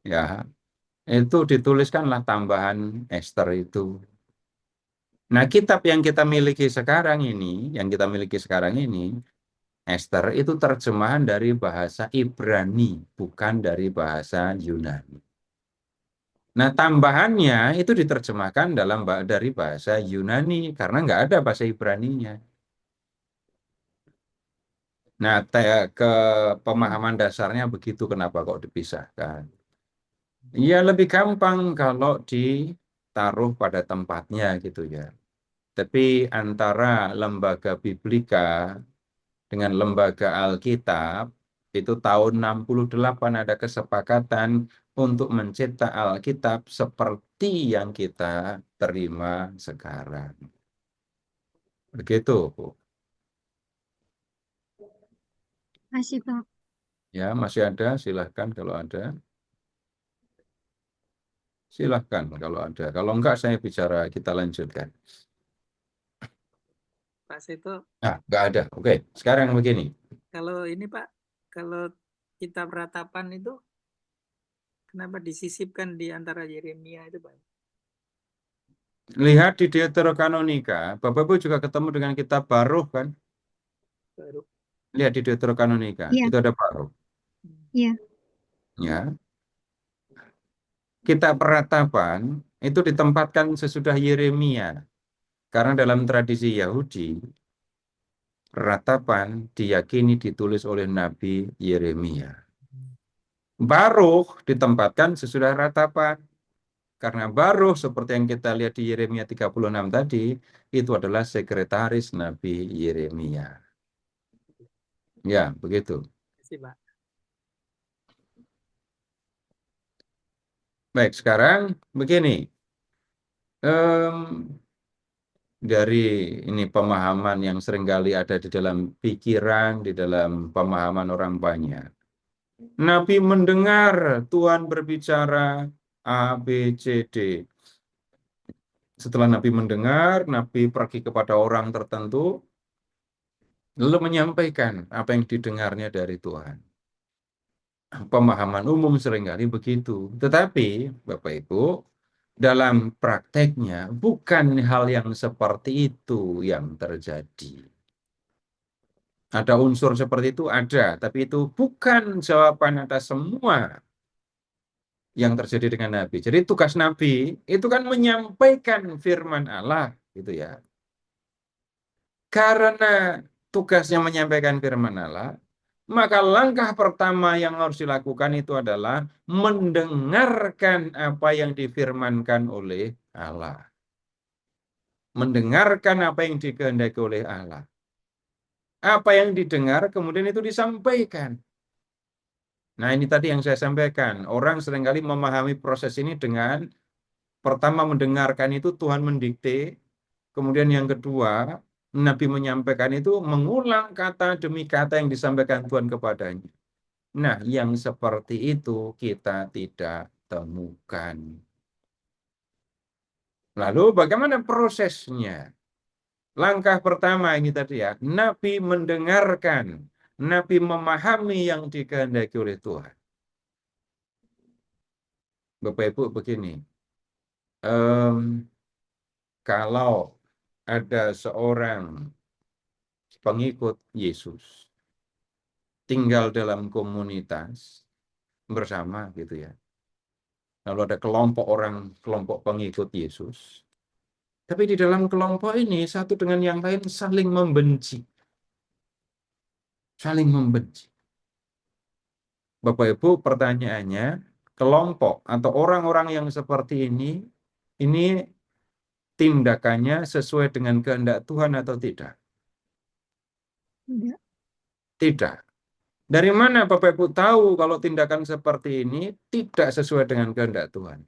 Speaker 3: ya, itu dituliskanlah tambahan Ester itu. Nah, kitab yang kita miliki sekarang ini, Ester itu terjemahan dari bahasa Ibrani, bukan dari bahasa Yunani. Nah, tambahannya itu diterjemahkan dari bahasa Yunani, karena nggak ada bahasa Ibraninya. Nah, ke pemahaman dasarnya begitu, kenapa kok dipisahkan. Ya, lebih gampang kalau ditaruh pada tempatnya gitu ya. Tapi antara lembaga Biblika dengan lembaga Alkitab, itu tahun 68 ada kesepakatan untuk mencetak Alkitab seperti yang kita terima sekarang. Begitu, Bu.
Speaker 5: Masih, Pak.
Speaker 3: Ya, masih ada, silahkan kalau ada. Silahkan kalau ada. Kalau enggak, saya bicara, kita lanjutkan.
Speaker 1: Pak Seto,
Speaker 3: Nah, enggak ada. Oke, sekarang begini.
Speaker 1: kalau ini Pak, kalau kitab ratapan itu kenapa disisipkan di antara Yeremia itu Pak?
Speaker 3: Lihat di Deuterokanonika, Bapak-Ibu juga ketemu dengan kitab Baruh kan?
Speaker 1: Baru.
Speaker 3: Lihat di Deuterokanonika,
Speaker 5: Iya.
Speaker 3: itu ada Baruh.
Speaker 5: Iya.
Speaker 3: Ya, kitab Ratapan itu ditempatkan sesudah Yeremia. Karena dalam tradisi Yahudi, ratapan diyakini ditulis oleh Nabi Yeremia. Baruh ditempatkan sesudah ratapan. Karena baruh seperti yang kita lihat di Yeremia 36 tadi, itu adalah sekretaris Nabi Yeremia. Ya, begitu.
Speaker 1: Terima kasih, Pak.
Speaker 3: Baik, sekarang begini. Dari ini pemahaman yang seringkali ada di dalam pikiran, di dalam pemahaman orang banyak. Nabi mendengar Tuhan berbicara A, B, C, D. Setelah Nabi mendengar, Nabi pergi kepada orang tertentu, lalu menyampaikan apa yang didengarnya dari Tuhan. Pemahaman umum seringkali begitu. Tetapi, Bapak Ibu, dalam prakteknya bukan hal yang seperti itu yang terjadi. Ada unsur seperti itu, ada. Tapi itu bukan jawaban atas semua yang terjadi dengan Nabi. Jadi tugas Nabi itu kan menyampaikan firman Allah, gitu ya. Karena tugasnya menyampaikan firman Allah, maka langkah pertama yang harus dilakukan itu adalah mendengarkan apa yang difirmankan oleh Allah. Mendengarkan apa yang dikehendaki oleh Allah. Apa yang didengar kemudian itu disampaikan. Nah, ini tadi yang saya sampaikan. Orang seringkali memahami proses ini dengan pertama mendengarkan itu Tuhan mendikte, kemudian yang kedua Nabi menyampaikan itu mengulang kata demi kata yang disampaikan Tuhan kepadanya. Nah, yang seperti itu kita tidak temukan. Lalu bagaimana prosesnya? Langkah pertama ini tadi ya, Nabi mendengarkan, Nabi memahami yang dikehendaki oleh Tuhan. Bapak Ibu begini, kalau ada seorang pengikut Yesus tinggal dalam komunitas bersama gitu ya. Lalu ada kelompok orang, kelompok pengikut Yesus. Tapi di dalam kelompok ini satu dengan yang lain saling membenci. Saling membenci. Bapak Ibu, pertanyaannya, kelompok atau orang-orang yang seperti ini tindakannya sesuai dengan kehendak Tuhan atau tidak?
Speaker 5: Tidak.
Speaker 3: Tidak. Dari mana Bapak Ibu tahu kalau tindakan seperti ini tidak sesuai dengan kehendak Tuhan?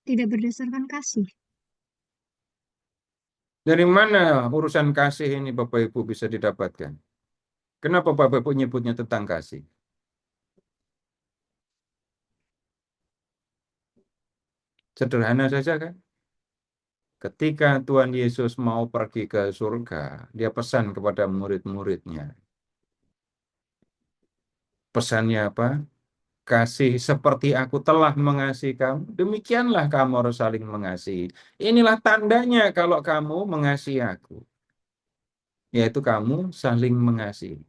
Speaker 5: Tidak berdasarkan kasih.
Speaker 3: Dari mana urusan kasih ini Bapak Ibu bisa didapatkan? Kenapa Bapak Ibu nyebutnya tentang kasih? Sederhana saja kan? Ketika Tuhan Yesus mau pergi ke surga, dia pesan kepada murid-muridnya. Pesannya apa? Kasih seperti aku telah mengasihi kamu, demikianlah kamu harus saling mengasihi. Inilah tandanya kalau kamu mengasihi aku, yaitu kamu saling mengasihi.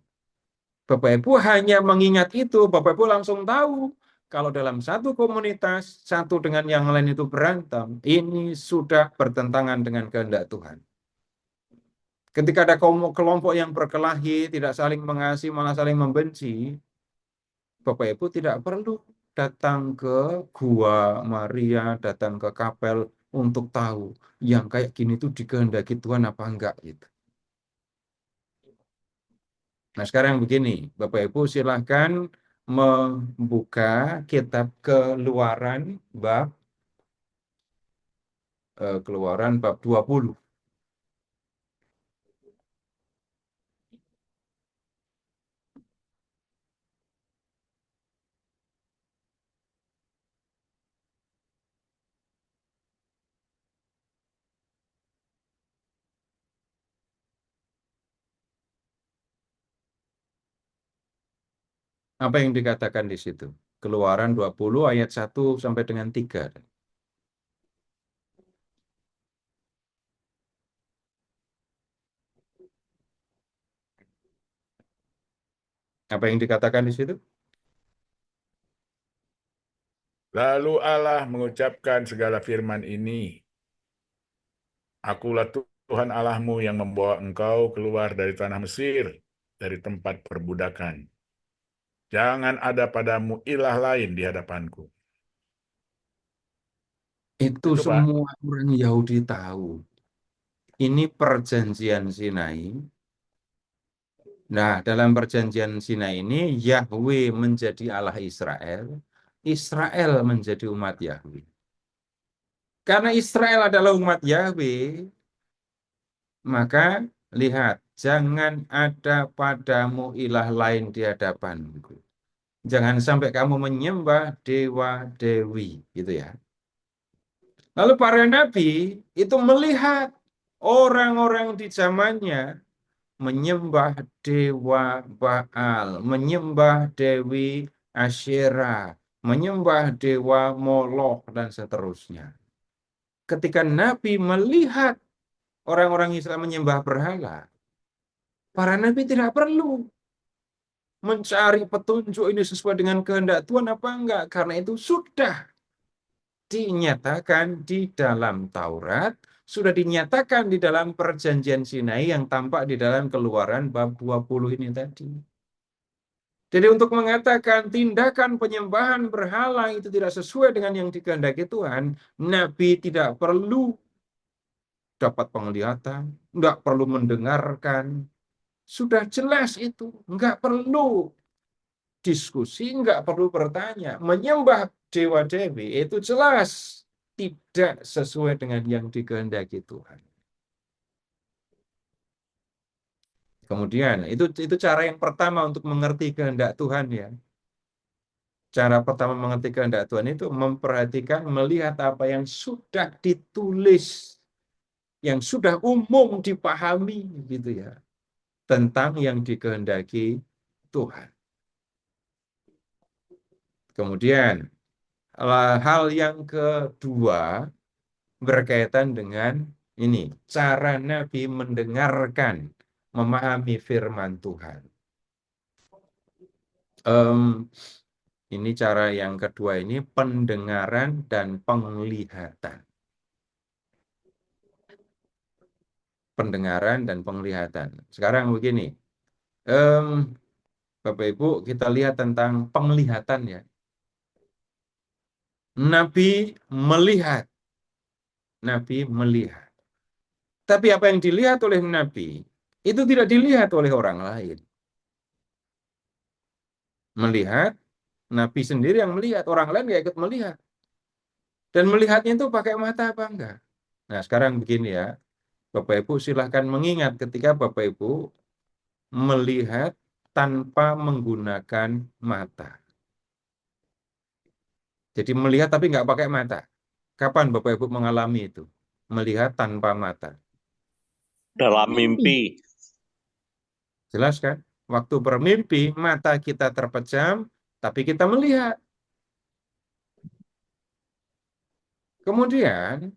Speaker 3: Bapak Ibu hanya mengingat itu, Bapak Ibu langsung tahu kalau dalam satu komunitas, satu dengan yang lain itu berantem, ini sudah bertentangan dengan kehendak Tuhan. Ketika ada kelompok yang berkelahi, tidak saling mengasihi, malah saling membenci, Bapak Ibu tidak perlu datang ke Gua Maria, datang ke kapel untuk tahu yang kayak gini tuh dikehendaki Tuhan apa enggak gitu. Nah, sekarang begini, Bapak Ibu silahkan membuka kitab Keluaran bab 20. Apa yang dikatakan di situ? Keluaran 20 ayat 1 sampai dengan 3. Apa yang dikatakan di situ?
Speaker 6: Lalu Allah mengucapkan segala firman ini. Akulah Tuhan Allahmu yang membawa engkau keluar dari tanah Mesir, dari tempat perbudakan. Jangan ada padamu ilah lain di hadapanku.
Speaker 3: Itu
Speaker 6: Itu, Pak.
Speaker 3: semua orang Yahudi tahu. Ini perjanjian Sinai. Nah, dalam perjanjian Sinai ini, Yahweh menjadi Allah Israel, Israel menjadi umat Yahweh. Karena Israel adalah umat Yahweh, maka lihat, jangan ada padamu ilah lain di hadapanku. Jangan sampai kamu menyembah dewa-dewi, gitu ya. Lalu para nabi itu melihat orang-orang di zamannya menyembah dewa Baal, menyembah dewi Asyera, menyembah dewa Moloch, dan seterusnya. Ketika Nabi melihat orang-orang Israel menyembah berhala, para nabi tidak perlu mencari petunjuk ini sesuai dengan kehendak Tuhan apa enggak, karena itu sudah dinyatakan di dalam Taurat, sudah dinyatakan di dalam perjanjian Sinai yang tampak di dalam Keluaran bab 20 ini tadi. Jadi untuk mengatakan tindakan penyembahan berhala itu tidak sesuai dengan yang dikehendaki Tuhan, Nabi tidak perlu dapat penglihatan, nggak perlu mendengarkan. Sudah jelas itu, nggak perlu diskusi, nggak perlu bertanya. Menyembah dewa-dewi itu jelas tidak sesuai dengan yang dikehendaki Tuhan. Kemudian itu cara yang pertama untuk mengerti kehendak Tuhan ya. Cara pertama mengerti kehendak Tuhan itu memperhatikan, melihat apa yang sudah ditulis, yang sudah umum dipahami gitu ya, tentang yang dikehendaki Tuhan. Kemudian hal yang kedua berkaitan dengan ini, cara Nabi mendengarkan, memahami firman Tuhan. Ini cara yang kedua ini, pendengaran dan penglihatan. Pendengaran dan penglihatan. Sekarang begini, Bapak Ibu, kita lihat tentang penglihatan ya. Nabi melihat. Nabi melihat. Tapi apa yang dilihat oleh Nabi, itu tidak dilihat oleh orang lain. Melihat, Nabi sendiri yang melihat, orang lain nggak ikut melihat. Dan melihatnya itu pakai mata apa enggak? Nah, sekarang begini ya, Bapak Ibu silahkan mengingat ketika Bapak Ibu melihat tanpa menggunakan mata. Jadi melihat tapi nggak pakai mata. Kapan Bapak Ibu mengalami itu? Melihat tanpa mata.
Speaker 4: Dalam mimpi.
Speaker 3: Jelas kan? Waktu bermimpi, mata kita terpejam, tapi kita melihat. Kemudian,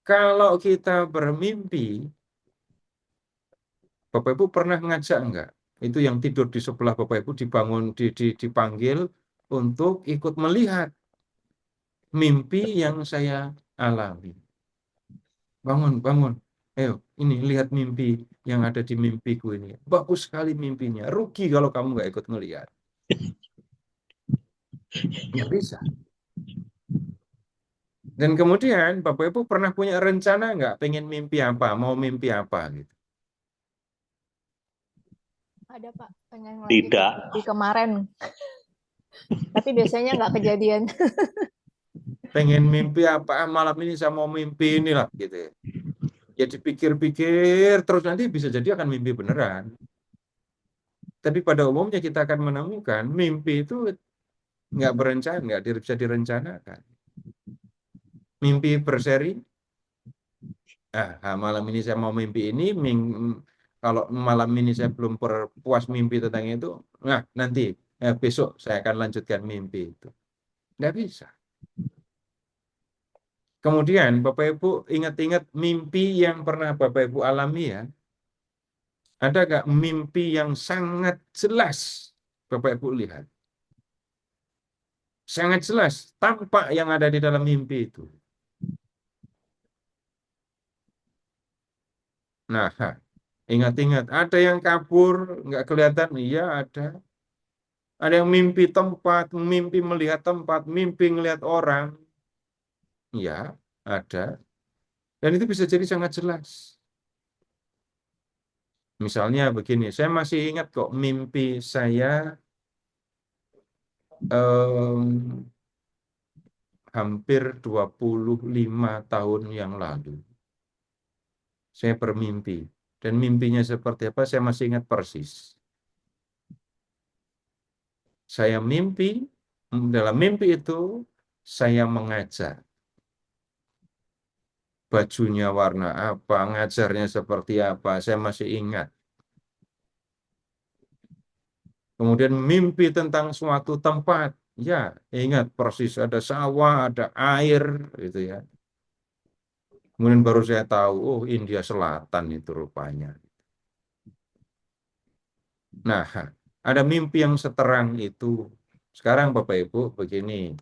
Speaker 3: kalau kita bermimpi, Bapak Ibu pernah ngajak enggak? Itu yang tidur di sebelah Bapak Ibu dibangun, dipanggil untuk ikut melihat mimpi yang saya alami. Bangun, bangun. Ayo, ini lihat mimpi yang ada di mimpiku ini. Bagus sekali mimpinya. Rugi kalau kamu nggak ikut melihat. Nggak bisa. Dan kemudian Bapak Ibu pernah punya rencana nggak? Pengen mimpi apa? Mau mimpi apa? Gitu.
Speaker 7: Ada Pak, pengen
Speaker 4: Tidak.
Speaker 7: di kemarin. Tapi biasanya nggak kejadian.
Speaker 3: Pengen mimpi apa? Malam ini saya mau mimpi inilah gitu ya. Ya dipikir-pikir terus nanti bisa jadi akan mimpi beneran. Tapi pada umumnya kita akan menemukan mimpi itu nggak berencana, nggak bisa direncanakan. Mimpi berseri. Malam ini saya mau mimpi ini. Kalau malam ini saya belum puas mimpi tentang itu, nanti besok saya akan lanjutkan mimpi itu. Nggak bisa. Kemudian Bapak Ibu ingat-ingat mimpi yang pernah Bapak Ibu alami ya. Ada nggak mimpi yang sangat jelas Bapak Ibu lihat? Sangat jelas, tampak yang ada di dalam mimpi itu. Nah, ingat-ingat, ada yang kabur, nggak kelihatan, iya ada. Ada yang mimpi tempat, mimpi melihat tempat, mimpi melihat orang, ya ada. Dan itu bisa jadi sangat jelas. Misalnya begini, saya masih ingat kok mimpi saya em, hampir 25 tahun yang lalu. Saya bermimpi. Dan mimpinya seperti apa, saya masih ingat persis. Saya mimpi, dalam mimpi itu, saya mengajar. Bajunya warna apa, ngajarnya seperti apa, saya masih ingat. Kemudian mimpi tentang suatu tempat, ya ingat persis ada sawah, ada air, gitu ya. Kemudian baru saya tahu, oh India Selatan itu rupanya. Nah, ada mimpi yang seterang itu. Sekarang Bapak Ibu begini,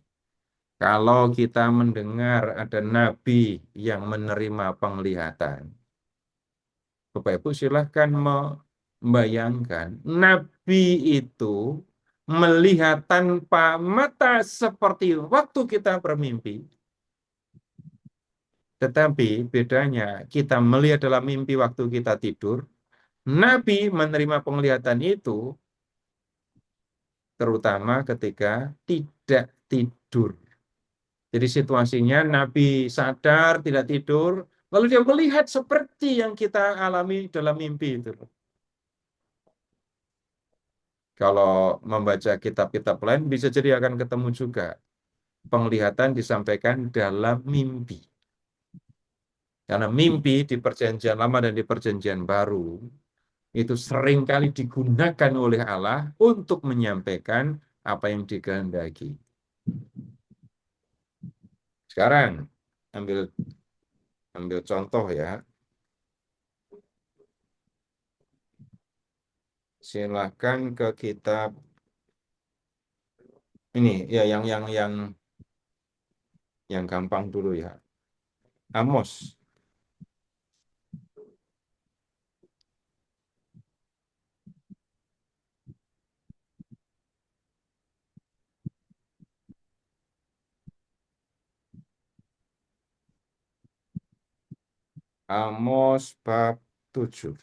Speaker 3: kalau kita mendengar ada nabi yang menerima penglihatan, Bapak Ibu silahkan membayangkan, nabi itu melihat tanpa mata seperti waktu kita bermimpi. Tetapi bedanya kita melihat dalam mimpi waktu kita tidur, nabi menerima penglihatan itu terutama ketika tidak tidur. Jadi situasinya nabi sadar, tidak tidur, lalu dia melihat seperti yang kita alami dalam mimpi itu. Kalau membaca kitab-kitab lain bisa jadi akan ketemu juga. Penglihatan disampaikan dalam mimpi. Karena mimpi di perjanjian lama dan di perjanjian baru itu seringkali digunakan oleh Allah untuk menyampaikan apa yang dikehendaki. Sekarang ambil contoh ya. Silahkan ke kitab ini ya yang gampang dulu ya. Amos. Amos bab 7.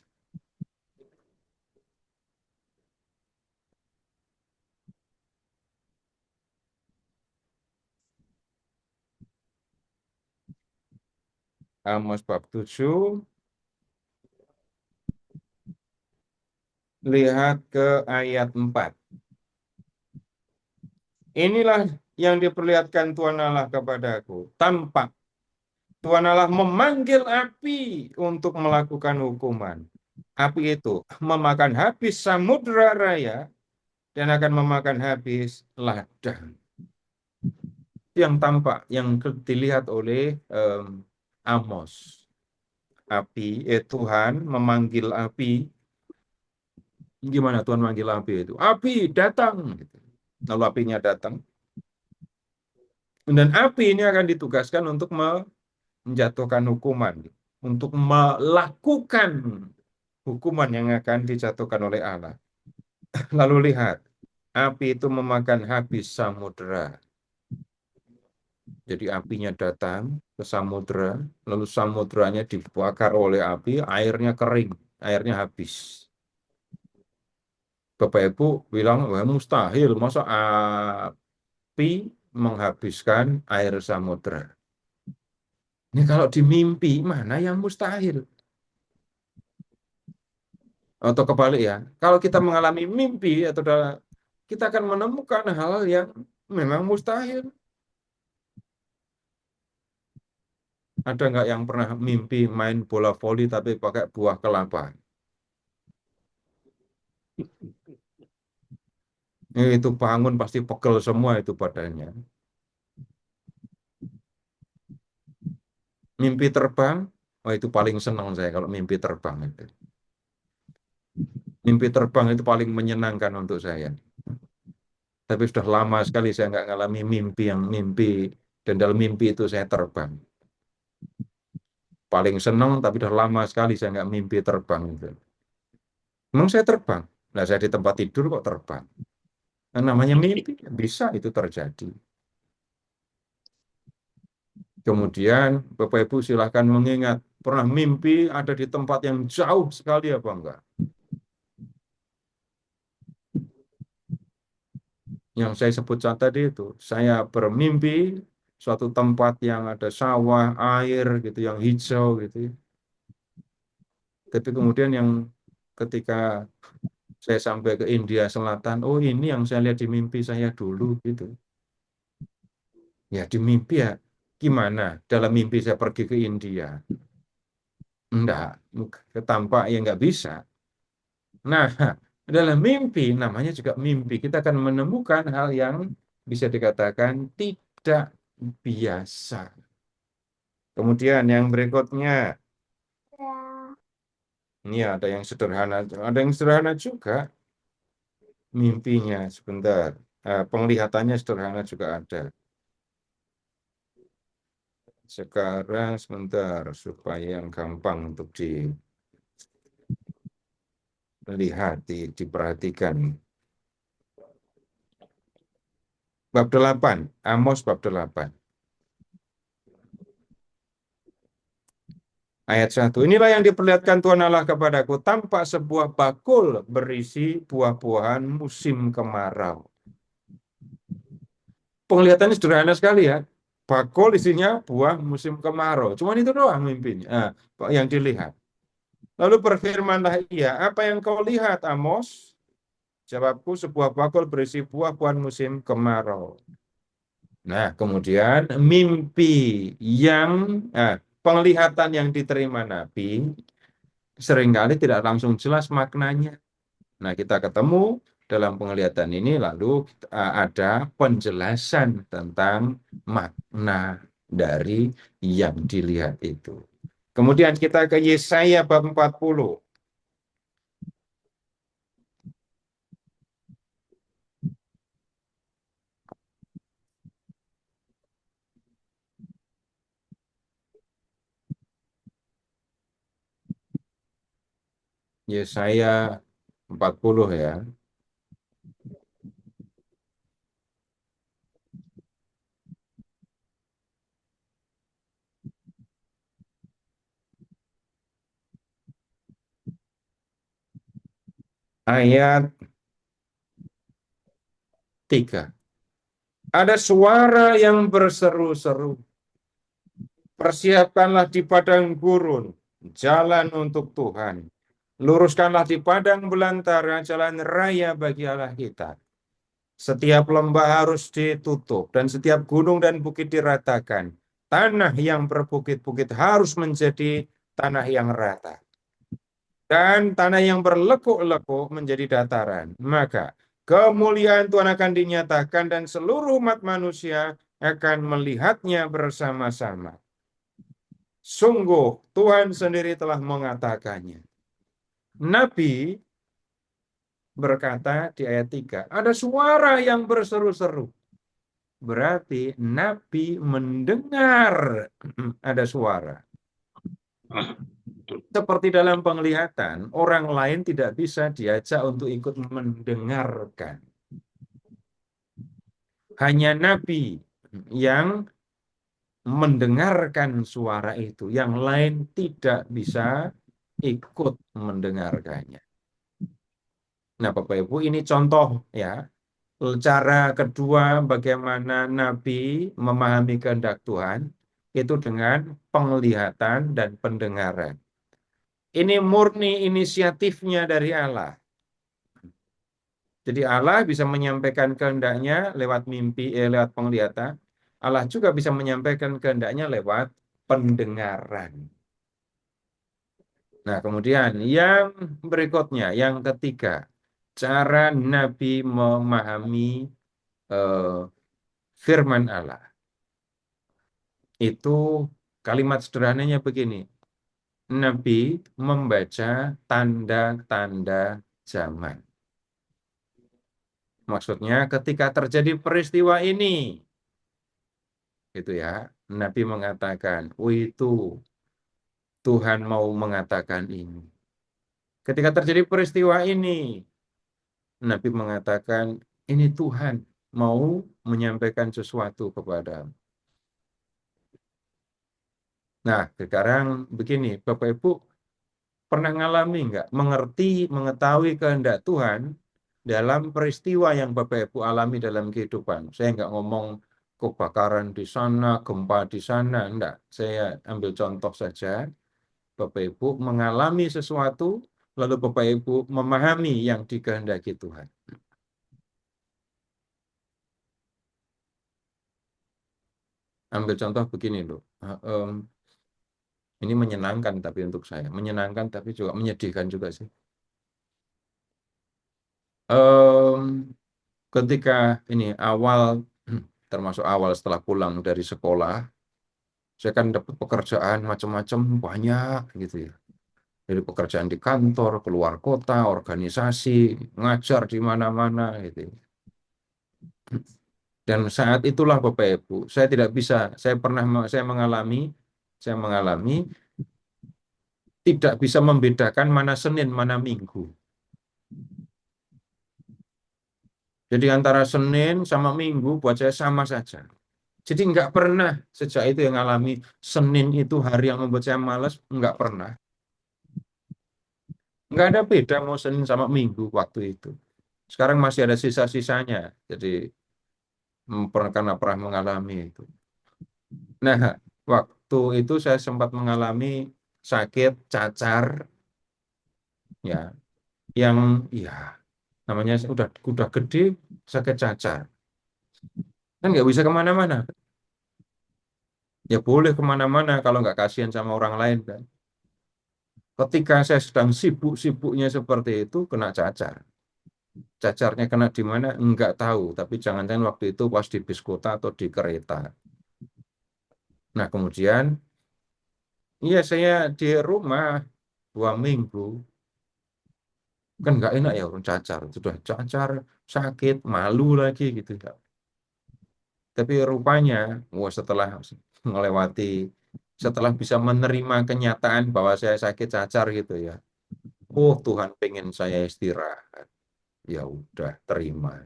Speaker 3: Amos bab 7. Lihat ke ayat 4. Inilah yang diperlihatkan Tuhan Allah kepadaku. Tampak Tuhan Allah memanggil api untuk melakukan hukuman. Api itu memakan habis samudra raya dan akan memakan habis ladang. Yang tampak, yang dilihat oleh Amos. Api, Tuhan memanggil api. Gimana Tuhan manggil api itu? Api datang. Lalu apinya datang. Dan api ini akan ditugaskan untuk menjatuhkan hukuman. Untuk melakukan hukuman yang akan dijatuhkan oleh Allah. Lalu lihat, api itu memakan habis samudera. Jadi apinya datang ke samudera, lalu samuderanya dibakar oleh api, airnya kering, airnya habis. Bapak Ibu bilang, wah mustahil, masa api menghabiskan air samudera. Ini kalau di mimpi, mana yang mustahil? Atau kebalik ya, kalau kita mengalami mimpi, atau kita akan menemukan hal yang memang mustahil. Ada nggak yang pernah mimpi main bola voli tapi pakai buah kelapa? Itu bangun pasti pegel semua itu badannya. Mimpi terbang, oh itu paling senang saya kalau mimpi terbang itu. Mimpi terbang itu paling menyenangkan untuk saya. Tapi sudah lama sekali saya nggak ngalami mimpi yang mimpi dan dalam mimpi itu saya terbang. paling seneng tapi udah lama sekali saya nggak mimpi terbang itu. Memang saya terbang. Nah, saya di tempat tidur kok terbang. Nah, namanya mimpi, bisa itu terjadi. Kemudian Bapak Ibu silahkan mengingat, pernah mimpi ada di tempat yang jauh sekali apa enggak? Yang saya sebut tadi itu, saya bermimpi suatu tempat yang ada sawah, air gitu, yang hijau gitu. Tapi kemudian yang ketika saya sampai ke India Selatan, oh ini yang saya lihat di mimpi saya dulu gitu. Ya di mimpi ya gimana? Dalam mimpi saya pergi ke India. Enggak, ketampak ya enggak bisa. Nah, dalam mimpi, namanya juga mimpi, kita akan menemukan hal yang bisa dikatakan tidak biasa. Kemudian yang berikutnya, ini ada yang sederhana juga mimpinya sebentar. Penglihatannya sederhana juga ada. Sekarang sebentar supaya yang gampang untuk dilihat, diperhatikan. Bab 8, Amos bab 8. Ayat 1. Inilah yang diperlihatkan Tuhan Allah kepadaku, tampak sebuah bakul berisi buah-buahan musim kemarau. Penglihatannya sederhana sekali ya. Bakul isinya buah musim kemarau. Cuma itu doang mimpinya. Yang dilihat. Lalu berfirmanlah ia, apa yang kau lihat, Amos? Jawabku, sebuah bakul berisi buah-buahan musim kemarau. Nah, kemudian mimpi yang penglihatan yang diterima Nabi seringkali tidak langsung jelas maknanya. Nah, kita ketemu dalam penglihatan ini lalu ada penjelasan tentang makna dari yang dilihat itu. Kemudian kita ke Yesaya bab 40. Yesaya 40 ya. Ayat 3. Ada suara yang berseru-seru. Persiapkanlah di padang gurun jalan untuk Tuhan. Luruskanlah di padang belantara jalan raya bagi Allah kita. Setiap lembah harus ditutup dan setiap gunung dan bukit diratakan. Tanah yang berbukit-bukit harus menjadi tanah yang rata. Dan tanah yang berlekuk-lekuk menjadi dataran. Maka kemuliaan Tuhan akan dinyatakan dan seluruh umat manusia akan melihatnya bersama-sama. Sungguh Tuhan sendiri telah mengatakannya. Nabi berkata di ayat 3, ada suara yang berseru-seru. Berarti Nabi mendengar ada suara. Seperti dalam penglihatan, orang lain tidak bisa diajak untuk ikut mendengarkan. Hanya Nabi yang mendengarkan suara itu, yang lain tidak bisa ikut mendengarkannya. Nah, Bapak Ibu, ini contoh ya. Cara kedua bagaimana Nabi memahami kehendak Tuhan itu dengan penglihatan dan pendengaran. Ini murni inisiatifnya dari Allah. Jadi Allah bisa menyampaikan kehendaknya lewat mimpi, lewat penglihatan. Allah juga bisa menyampaikan kehendaknya lewat pendengaran. Nah, kemudian yang berikutnya, yang ketiga, cara Nabi memahami firman Allah. Itu kalimat sederhananya begini. Nabi membaca tanda-tanda zaman. Maksudnya ketika terjadi peristiwa ini, gitu ya, Nabi mengatakan, oh itu Tuhan mau mengatakan ini. Ketika terjadi peristiwa ini, Nabi mengatakan, ini Tuhan mau menyampaikan sesuatu kepada. Nah, sekarang begini, Bapak Ibu pernah ngalami nggak? Mengerti, mengetahui kehendak Tuhan dalam peristiwa yang Bapak Ibu alami dalam kehidupan. Saya nggak ngomong kebakaran di sana, gempa di sana, enggak. Saya ambil contoh saja. Bapak Ibu mengalami sesuatu, lalu Bapak Ibu memahami yang dikehendaki Tuhan. Ambil contoh begini loh. Ini menyenangkan tapi untuk saya. Menyenangkan tapi juga menyedihkan juga sih. Ketika ini awal, termasuk awal setelah pulang dari sekolah, saya kan dapat pekerjaan macam-macam banyak gitu ya. Dari pekerjaan di kantor, keluar kota, organisasi, ngajar di mana-mana gitu. Dan saat itulah Bapak Ibu, saya tidak bisa, saya mengalami tidak bisa membedakan mana Senin, mana Minggu. Jadi antara Senin sama Minggu buat saya sama saja. Jadi nggak pernah sejak itu yang alami Senin itu hari yang membuat saya malas, nggak pernah. Nggak ada beda mau Senin sama Minggu waktu itu. Sekarang masih ada sisa-sisanya. Jadi karena pernah mengalami itu. Nah, waktu itu saya sempat mengalami sakit cacar, ya, yang ya namanya udah gede sakit cacar, kan nggak bisa kemana-mana. Ya boleh kemana-mana kalau nggak kasihan sama orang lain kan. Ketika saya sedang sibuk-sibuknya seperti itu, kena cacar. Cacarnya kena di mana? Enggak tahu. Tapi jangan-jangan waktu itu pas di bis kota atau di kereta. Nah kemudian, iya saya di rumah 2 minggu. Kan nggak enak ya orang cacar. Sudah cacar, sakit, malu lagi gitu. Tapi rupanya, setelah bisa menerima kenyataan bahwa saya sakit cacar gitu ya. Oh Tuhan pengen saya istirahat. Ya udah terima.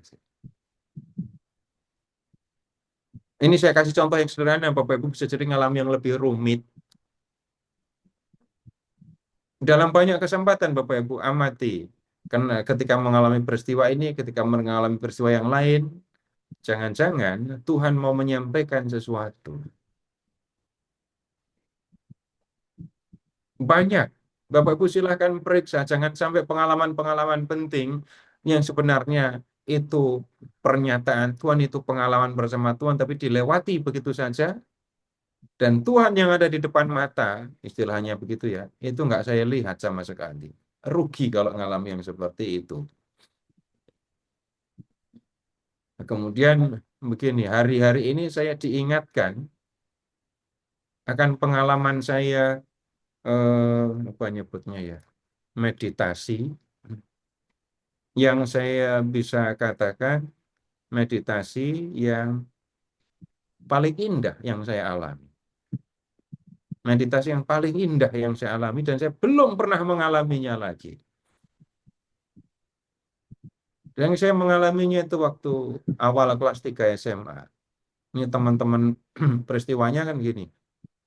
Speaker 3: Ini saya kasih contoh yang sederhana, Bapak Ibu bisa jadi ngalami yang lebih rumit. Dalam banyak kesempatan Bapak Ibu amati, karena ketika mengalami peristiwa ini, ketika mengalami peristiwa yang lain, jangan-jangan Tuhan mau menyampaikan sesuatu. Banyak. Bapak Ibu silahkan periksa, jangan sampai pengalaman-pengalaman penting yang sebenarnya itu pernyataan Tuhan, itu pengalaman bersama Tuhan, tapi dilewati begitu saja. Dan Tuhan yang ada di depan mata, istilahnya begitu ya, itu nggak saya lihat sama sekali. Rugi kalau ngalami yang seperti itu. Kemudian begini, hari-hari ini saya diingatkan akan pengalaman saya, apa nyebutnya ya, meditasi, yang saya bisa katakan meditasi yang paling indah yang saya alami. Meditasi yang paling indah yang saya alami dan saya belum pernah mengalaminya lagi. Dan saya mengalaminya itu waktu awal kelas 3 SMA. Ini teman-teman peristiwanya kan gini.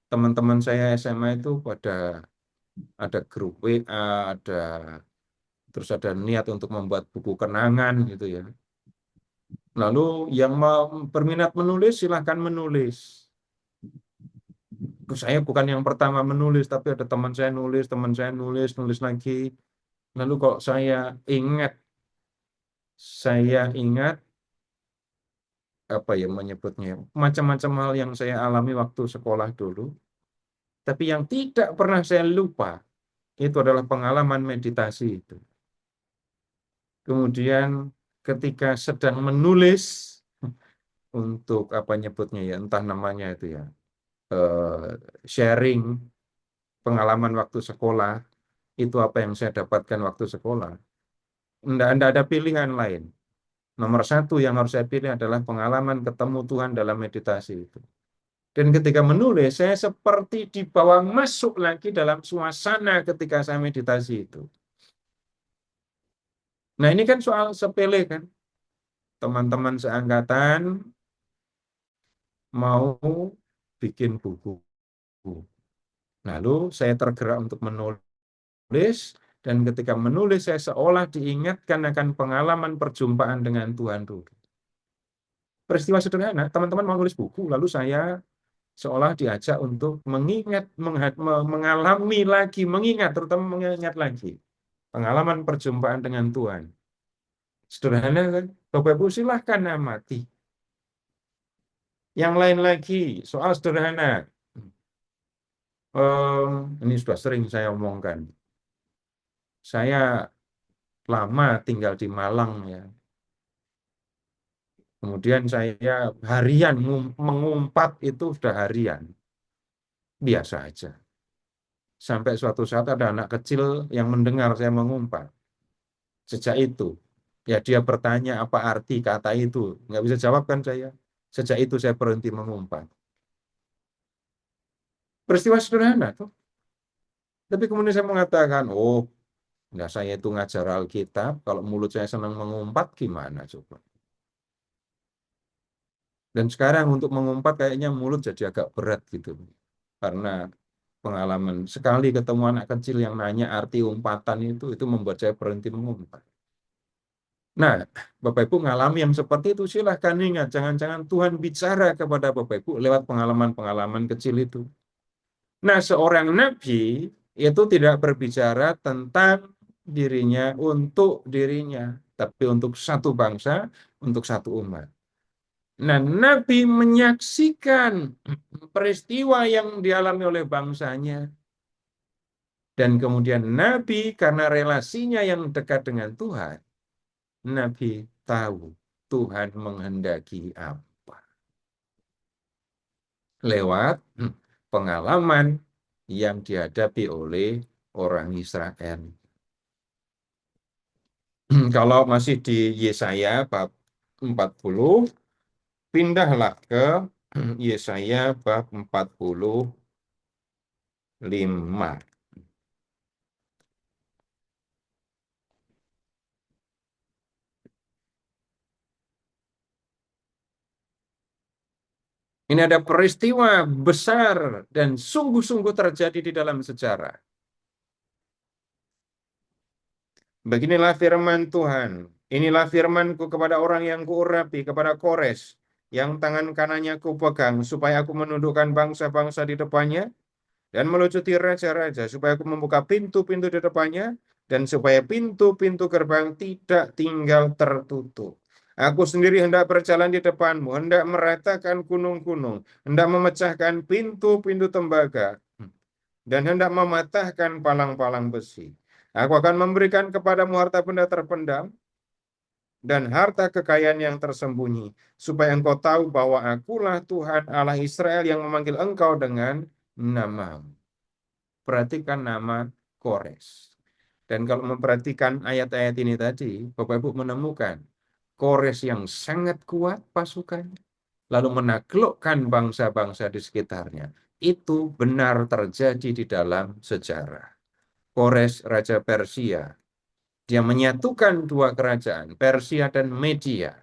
Speaker 3: Teman-teman saya SMA itu ada grup WA, terus ada niat untuk membuat buku kenangan gitu ya. Lalu yang mau berminat menulis silahkan menulis. Saya bukan yang pertama menulis, tapi ada teman saya nulis lagi. Lalu kok saya ingat apa ya menyebutnya, macam-macam hal yang saya alami waktu sekolah dulu. Tapi yang tidak pernah saya lupa, itu adalah pengalaman meditasi itu. Kemudian ketika sedang menulis, untuk apa nyebutnya ya, entah namanya itu ya, sharing pengalaman waktu sekolah, itu apa yang saya dapatkan waktu sekolah. Tidak ada pilihan lain. Nomor satu yang harus saya pilih adalah pengalaman ketemu Tuhan dalam meditasi itu. Dan ketika menulis, saya seperti dibawa masuk lagi dalam suasana ketika saya meditasi itu. Nah, ini kan soal sepele kan. Teman-teman seangkatan mau bikin buku. Lalu saya tergerak untuk menulis, dan ketika menulis saya seolah diingatkan akan pengalaman perjumpaan dengan Tuhan dulu. Peristiwa sederhana, teman-teman mau nulis buku, lalu saya seolah diajak untuk mengingat, mengalami lagi, mengingat, terutama mengingat lagi pengalaman perjumpaan dengan Tuhan. Sederhana kan? Bapak Ibu silahkan amati. Yang lain lagi, soal sederhana. Ini sudah sering saya omongkan. Saya lama tinggal di Malang ya. Kemudian saya harian mengumpat itu sudah harian. Biasa aja. Sampai suatu saat ada anak kecil yang mendengar saya mengumpat. Sejak itu, ya dia bertanya apa arti kata itu. Nggak bisa jawab kan saya. Sejak itu saya berhenti mengumpat. Peristiwa sederhana tuh. Tapi kemudian saya mengatakan, oh, nggak, saya itu ngajar Alkitab, kalau mulut saya senang mengumpat, gimana coba? Dan sekarang untuk mengumpat kayaknya mulut jadi agak berat gitu. Karena pengalaman, sekali ketemu anak kecil yang nanya arti umpatan itu membuat saya berhenti mengumpat. Nah, Bapak Ibu ngalami yang seperti itu, silahkan ingat, jangan-jangan Tuhan bicara kepada Bapak Ibu lewat pengalaman-pengalaman kecil itu. Nah, seorang nabi itu tidak berbicara tentang dirinya untuk dirinya, tapi untuk satu bangsa, untuk satu umat. Nah, nabi menyaksikan peristiwa yang dialami oleh bangsanya. Dan kemudian nabi karena relasinya yang dekat dengan Tuhan, nabi tahu Tuhan menghendaki apa. Lewat pengalaman yang dihadapi oleh orang Israel. Kalau masih di Yesaya bab 40, pindahlah ke Yesaya bab 45. Ini ada peristiwa besar dan sungguh-sungguh terjadi di dalam sejarah. Beginilah firman Tuhan. Inilah firmanku kepada orang yang kuurapi, kepada Kores, yang tangan kanannya kupegang, supaya aku menundukkan bangsa-bangsa di depannya, dan melucuti raja-raja, supaya aku membuka pintu-pintu di depannya, dan supaya pintu-pintu gerbang tidak tinggal tertutup. Aku sendiri hendak berjalan di depanmu, hendak meratakan gunung-gunung, hendak memecahkan pintu-pintu tembaga, dan hendak mematahkan palang-palang besi. Aku akan memberikan kepadamu harta benda terpendam dan harta kekayaan yang tersembunyi, supaya engkau tahu bahwa akulah Tuhan Allah Israel yang memanggil engkau dengan namamu. Perhatikan nama Kores. Dan kalau memperhatikan ayat-ayat ini tadi, Bapak Ibu menemukan Kores yang sangat kuat pasukannya, lalu menaklukkan bangsa-bangsa di sekitarnya. Itu benar terjadi di dalam sejarah. Kores Raja Persia, dia menyatukan dua kerajaan, Persia dan Media.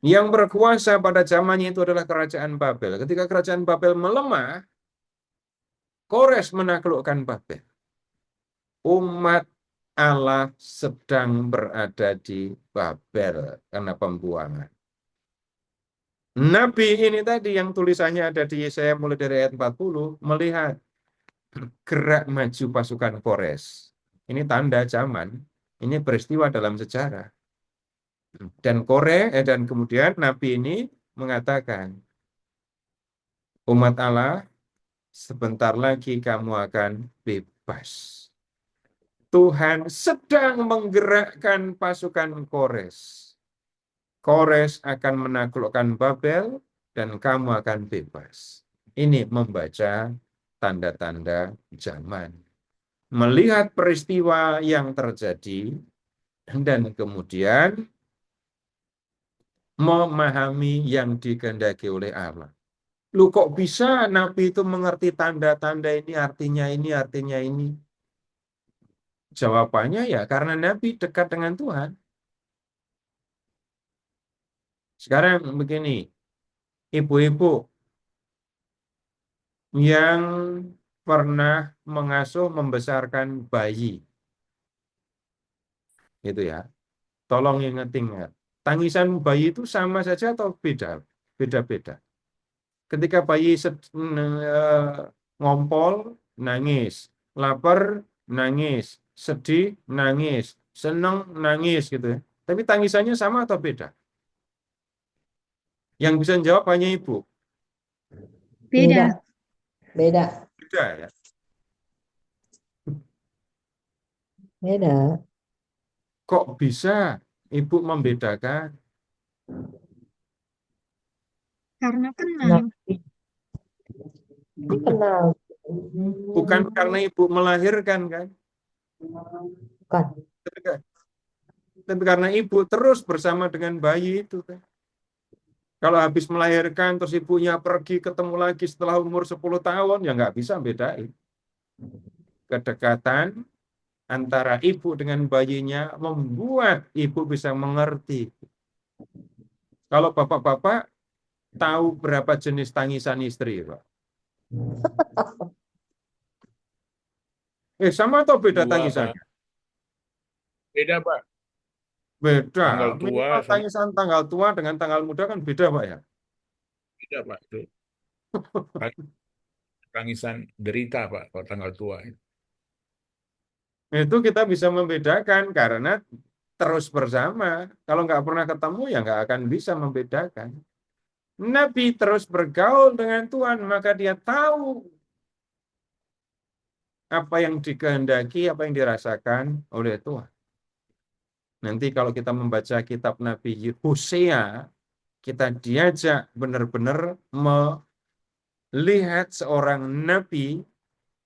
Speaker 3: Yang berkuasa pada zamannya itu adalah kerajaan Babel. Ketika kerajaan Babel melemah, Kores menaklukkan Babel. Umat Allah sedang berada di Babel karena pembuangan. Nabi ini tadi yang tulisannya ada di Yesaya mulai dari ayat 40, melihat gerak maju pasukan Kores. Ini tanda zaman, ini peristiwa dalam sejarah. Dan kemudian Nabi ini mengatakan, umat Allah, sebentar lagi kamu akan bebas. Tuhan sedang menggerakkan pasukan Kores. Kores akan menaklukkan Babel dan kamu akan bebas. Ini membaca tanda-tanda zaman. Melihat peristiwa yang terjadi dan kemudian memahami yang dikehendaki oleh Allah. Lu kok bisa Nabi itu mengerti tanda-tanda ini, artinya ini, artinya ini? Jawabannya ya karena Nabi dekat dengan Tuhan. Sekarang begini, ibu-ibu yang pernah mengasuh membesarkan bayi, gitu ya. Tolong ingat-ingat. Tangisan bayi itu sama saja atau beda? Beda-beda. Ketika bayi ngompol, nangis. Lapar, nangis. Sedih, nangis. Senang, nangis gitu ya. Tapi tangisannya sama atau beda? Yang bisa jawab hanya ibu.
Speaker 5: Beda.
Speaker 8: Beda.
Speaker 3: Beda ya.
Speaker 8: Beda.
Speaker 3: Kok bisa ibu membedakan?
Speaker 5: Karena kenal.
Speaker 8: Dikenal.
Speaker 3: Bukan karena ibu melahirkan kan?
Speaker 8: Bukan.
Speaker 3: Tapi karena ibu terus bersama dengan bayi itu kan. Kalau habis melahirkan terus ibunya pergi ketemu lagi setelah umur 10 tahun, ya nggak bisa bedain. Kedekatan antara ibu dengan bayinya membuat ibu bisa mengerti. Kalau bapak-bapak tahu berapa jenis tangisan istri, Pak? Sama atau beda
Speaker 6: 2,
Speaker 3: tangisannya?
Speaker 6: Pak. Beda, Pak.
Speaker 3: Beda.
Speaker 6: Tanggal tua
Speaker 3: Minimal
Speaker 6: sama
Speaker 3: tangisan tanggal tua dengan tanggal muda kan beda, Pak ya?
Speaker 6: beda, Pak. Itu. Tangisan derita, Pak, kalau tanggal tua.
Speaker 3: Itu kita bisa membedakan karena terus bersama. Kalau nggak pernah ketemu ya nggak akan bisa membedakan. Nabi terus bergaul dengan Tuhan, maka dia tahu apa yang dikehendaki, apa yang dirasakan oleh Tuhan. Nanti kalau kita membaca kitab Nabi Hosea, kita diajak benar-benar melihat seorang nabi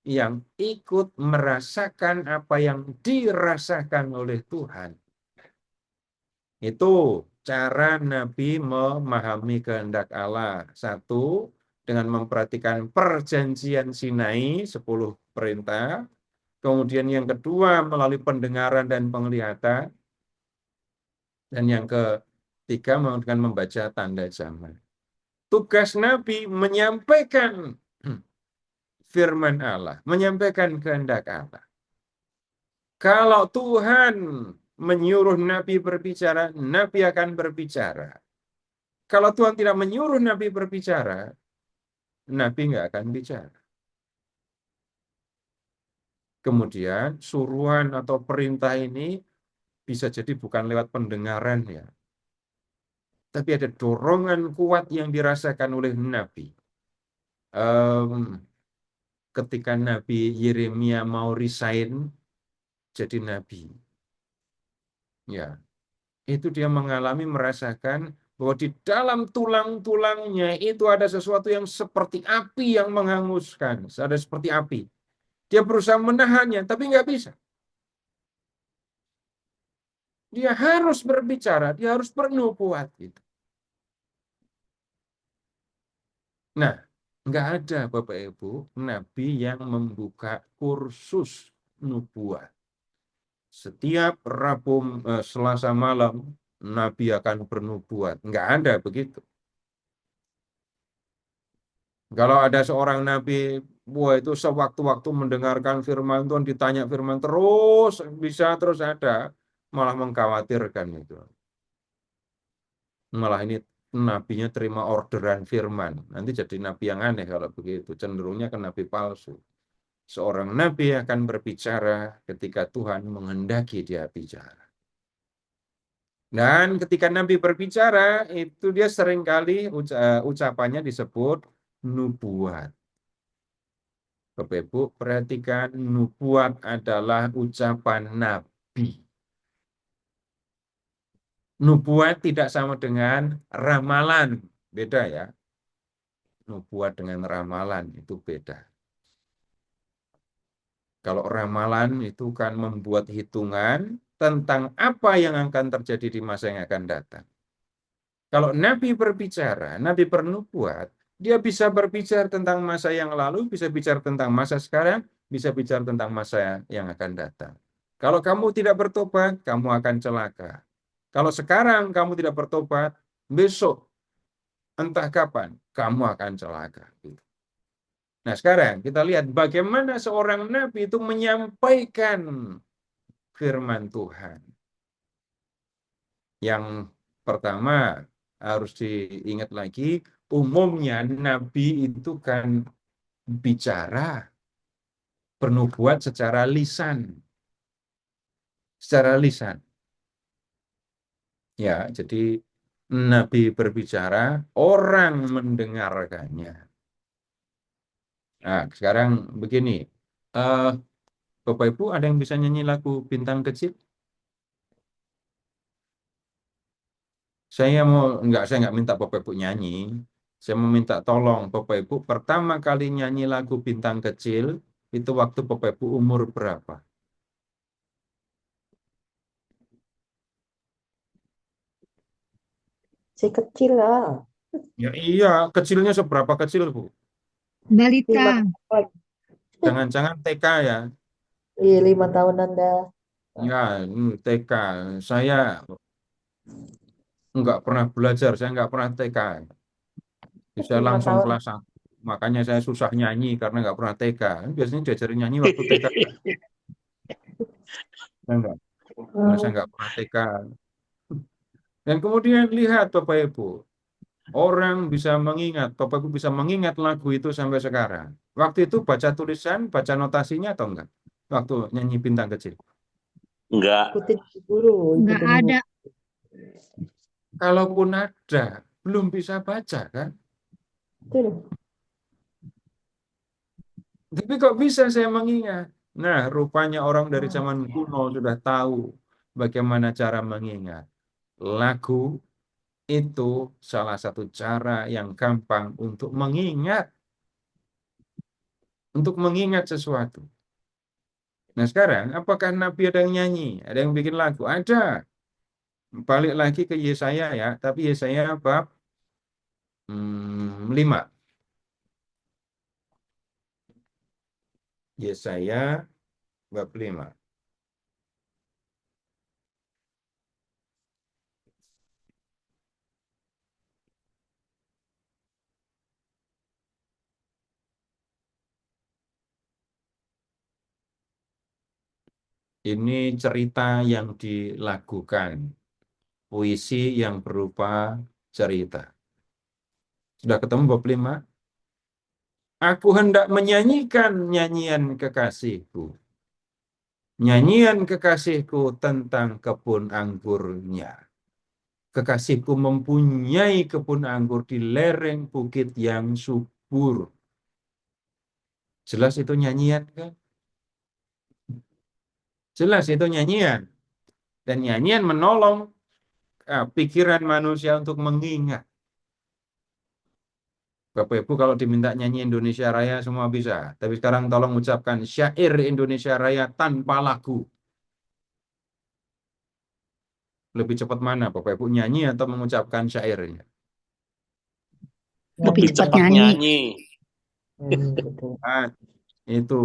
Speaker 3: yang ikut merasakan apa yang dirasakan oleh Tuhan. Itu cara Nabi memahami kehendak Allah. Satu, dengan memperhatikan perjanjian Sinai, 10 perintah. Kemudian yang kedua, melalui pendengaran dan penglihatan. Dan yang ketiga, dengan membaca tanda zaman. Tugas Nabi menyampaikan firman Allah, menyampaikan kehendak Allah. Kalau Tuhan menyuruh Nabi berbicara, Nabi akan berbicara. Kalau Tuhan tidak menyuruh Nabi berbicara, Nabi nggak akan bicara. Kemudian suruhan atau perintah ini bisa jadi bukan lewat pendengaran ya, tapi ada dorongan kuat yang dirasakan oleh Nabi. Ketika Nabi Yeremia mau resign jadi Nabi, ya itu dia merasakan bahwa di dalam tulang-tulangnya itu ada sesuatu yang seperti api yang menghanguskan, ada seperti api. Dia berusaha menahannya, tapi nggak bisa. Dia harus berbicara, dia harus bernubuat. Gitu. Nah, nggak ada Bapak Ibu, Nabi yang membuka kursus nubuat. Setiap Rabu, Selasa malam, Nabi akan bernubuat. Nggak ada begitu. Kalau ada seorang Nabi, itu sewaktu-waktu mendengarkan firman Tuhan, ditanya firman terus, bisa terus ada, malah mengkhawatirkan itu. Malah ini nabinya terima orderan firman. Nanti jadi nabi yang aneh kalau begitu. Cenderungnya ke nabi palsu. Seorang nabi akan berbicara ketika Tuhan menghendaki dia bicara. Dan ketika nabi berbicara, itu dia seringkali ucapannya disebut nubuat. Bapak Ibu, perhatikan nubuat adalah ucapan nabi. Nubuat tidak sama dengan ramalan. Beda ya. Nubuat dengan ramalan itu beda. Kalau ramalan itu kan membuat hitungan tentang apa yang akan terjadi di masa yang akan datang. Kalau Nabi berbicara, Nabi bernubuat, Dia bisa berbicara tentang masa yang lalu, bisa bicara tentang masa sekarang, bisa bicara tentang masa yang akan datang. Kalau kamu tidak bertobat, kamu akan celaka. Kalau sekarang kamu tidak bertobat, besok entah kapan kamu akan celaka. Nah, sekarang kita lihat bagaimana seorang nabi itu menyampaikan firman Tuhan. Yang pertama harus diingat lagi, umumnya nabi itu kan bicara, bernubuat secara lisan. Secara lisan. Ya, jadi nabi berbicara, orang mendengarkannya. Nah, sekarang begini. eh Bapak Ibu ada yang bisa nyanyi lagu Bintang Kecil? Saya nggak minta Bapak Ibu nyanyi. Saya mau minta tolong Bapak Ibu pertama kali nyanyi lagu Bintang Kecil itu waktu Bapak Ibu umur berapa?
Speaker 8: Si kecil lah.
Speaker 3: Ya iya, kecilnya seberapa kecil, Bu?
Speaker 8: 5
Speaker 5: Balita.
Speaker 8: tahun.
Speaker 3: Jangan-jangan TK ya?
Speaker 8: Iya, 5 tahunan dah.
Speaker 3: Ya, TK. Saya nggak pernah belajar, saya nggak pernah TK. Saya
Speaker 8: 5
Speaker 3: langsung
Speaker 8: tahun.
Speaker 3: kelas 1. Makanya saya susah nyanyi karena nggak pernah TK. Biasanya diajarin nyanyi waktu TK. Saya nggak pernah TK. Dan kemudian lihat Bapak Ibu, orang bisa mengingat, Bapak Ibu bisa mengingat lagu itu sampai sekarang. Waktu itu baca tulisan, baca notasinya atau enggak? Waktu nyanyi Bintang Kecil.
Speaker 4: Enggak.
Speaker 8: Ikutin guru.
Speaker 5: Nggak
Speaker 8: Ikutin
Speaker 5: ada.
Speaker 3: Kalaupun ada, belum bisa baca kan?
Speaker 8: Betul.
Speaker 3: Tapi kok bisa saya mengingat? Nah, rupanya orang dari zaman kuno sudah tahu bagaimana cara mengingat. Lagu itu salah satu cara yang gampang untuk mengingat. Untuk mengingat sesuatu. Nah sekarang, apakah Nabi ada yang nyanyi? Ada yang bikin lagu? Ada. Balik lagi ke Yesaya ya. Tapi Yesaya bab 5. Yesaya bab 5. Ini cerita yang dilakukan. Puisi yang berupa cerita. Sudah ketemu bab 5? Aku hendak menyanyikan nyanyian kekasihku. Nyanyian kekasihku tentang kebun anggurnya. Kekasihku mempunyai kebun anggur di lereng bukit yang subur. Jelas itu nyanyian kan? Jelas itu nyanyian. Dan nyanyian menolong pikiran manusia untuk mengingat. Bapak Ibu kalau diminta nyanyi Indonesia Raya semua bisa. Tapi sekarang tolong ucapkan syair Indonesia Raya tanpa lagu. Lebih cepat mana Bapak Ibu nyanyi atau mengucapkan syairnya?
Speaker 5: Lebih cepat
Speaker 4: Cepat
Speaker 5: nyanyi.
Speaker 4: nyanyi.
Speaker 8: Betul.
Speaker 3: Nah, itu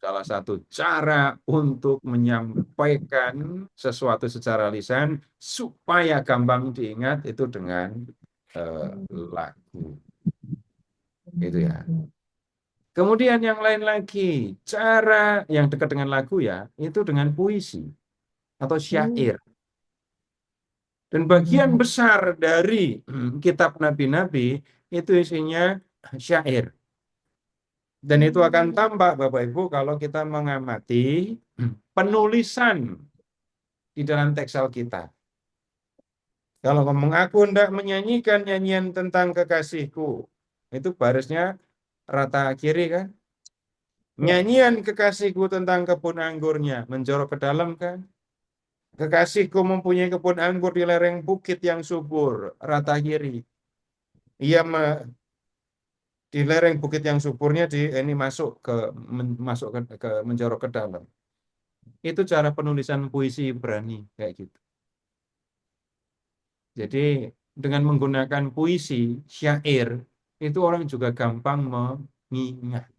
Speaker 3: salah satu cara untuk menyampaikan sesuatu secara lisan supaya gampang diingat itu dengan lagu. Itu ya. Kemudian yang lain lagi, cara yang dekat dengan lagu ya, itu dengan puisi atau syair. Dan bagian besar dari kitab nabi-nabi itu isinya syair. Dan itu akan tampak Bapak Ibu kalau kita mengamati penulisan di dalam teks Alkitab. Kalau ngomong aku hendak menyanyikan nyanyian tentang kekasihku, itu barisnya rata kiri kan? Nyanyian kekasihku tentang kebun anggurnya, menjorok ke dalam kan? Kekasihku mempunyai kebun anggur di lereng bukit yang subur, rata kiri. Ia di lereng bukit yang suburnya ini masuk ke menjorok ke dalam. Itu cara penulisan puisi Ibrani kayak gitu. Jadi dengan menggunakan puisi, syair, itu orang juga gampang mengingat.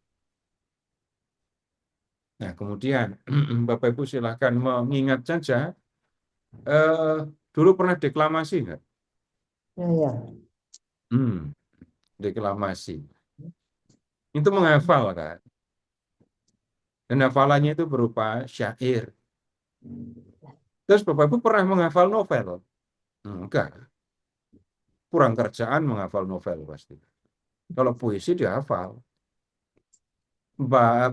Speaker 3: Nah, kemudian Bapak Ibu silahkan mengingat saja. Dulu pernah deklamasi nggak?
Speaker 8: Ya, ya.
Speaker 3: Deklamasi. Itu menghafal kan? Dan hafalannya itu berupa syair. Terus Bapak Ibu pernah menghafal novel? Enggak. Kurang kerjaan menghafal novel pasti. Kalau puisi dihafal.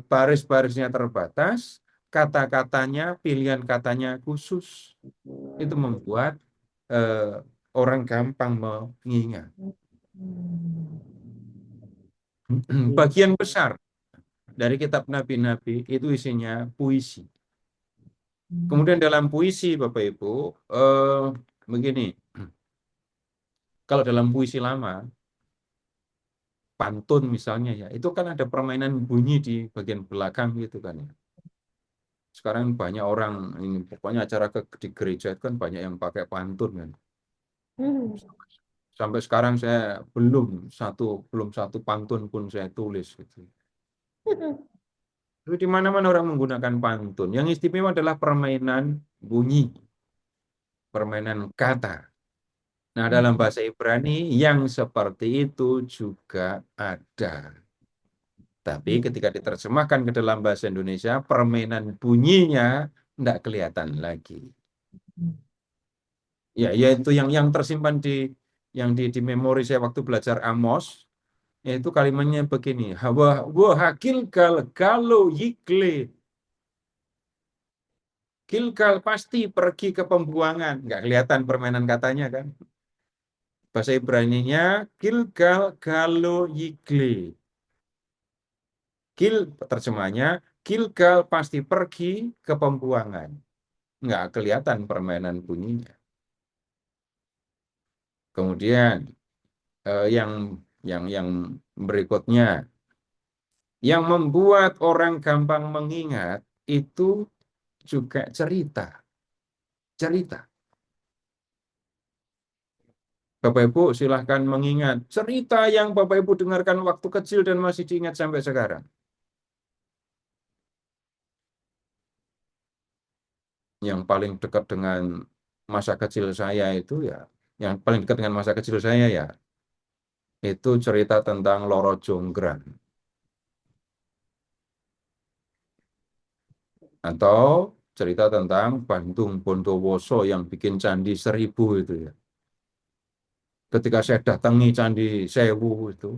Speaker 3: Baris-barisnya terbatas, kata-katanya, pilihan katanya khusus. Itu membuat orang gampang mengingat. Bagian besar dari kitab nabi-nabi itu isinya puisi. Kemudian dalam puisi, Bapak Ibu, begini, kalau dalam puisi lama, pantun misalnya ya, itu kan ada permainan bunyi di bagian belakang gitu kan ya. Sekarang banyak orang, ini pokoknya acara di gereja itu kan banyak yang pakai pantun kan. Sampai sekarang saya belum satu pantun pun saya tulis gitu. Tapi di mana-mana orang menggunakan pantun. Yang istimewa adalah permainan bunyi, permainan kata. Nah, dalam bahasa Ibrani yang seperti itu juga ada. Tapi ketika diterjemahkan ke dalam bahasa Indonesia, permainan bunyinya tidak kelihatan lagi. Ya, yaitu yang tersimpan di memori saya waktu belajar Amos, yaitu kalimatnya begini, wa hakil kalau yikle. Kilkal pasti pergi ke pembuangan. Nggak kelihatan permainan katanya kan. Bahasa Ibraninya kilkal galo yikle. Terjemahnya kilkal pasti pergi ke pembuangan. Nggak kelihatan permainan bunyinya. Kemudian yang berikutnya, yang membuat orang gampang mengingat itu juga cerita. Cerita. Bapak Ibu silahkan mengingat cerita yang Bapak Ibu dengarkan waktu kecil dan masih diingat sampai sekarang. Yang paling dekat dengan masa kecil saya itu ya, yang paling dekat dengan masa kecil saya ya, itu cerita tentang Loro Jonggrang. Atau cerita tentang Bandung Bondowoso yang bikin Candi 1000 itu ya. Ketika saya datangi Candi Sewu itu,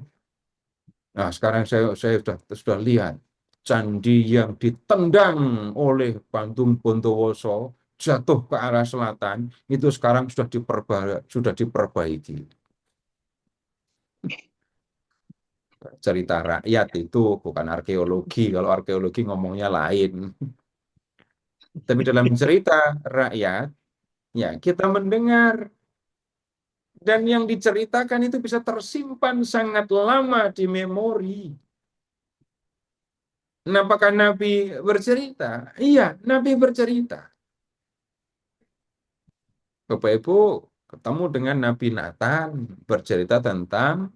Speaker 3: nah sekarang saya sudah lihat candi yang ditendang oleh Bandung Bondowoso jatuh ke arah selatan itu sekarang sudah diperbaiki. Cerita rakyat itu bukan arkeologi. Kalau arkeologi ngomongnya lain. Tapi dalam cerita rakyat, ya kita mendengar. Dan yang diceritakan itu bisa tersimpan sangat lama di memori. Nah, apakah Nabi bercerita? Iya, Nabi bercerita. Bapak Ibu ketemu dengan Nabi Nathan bercerita tentang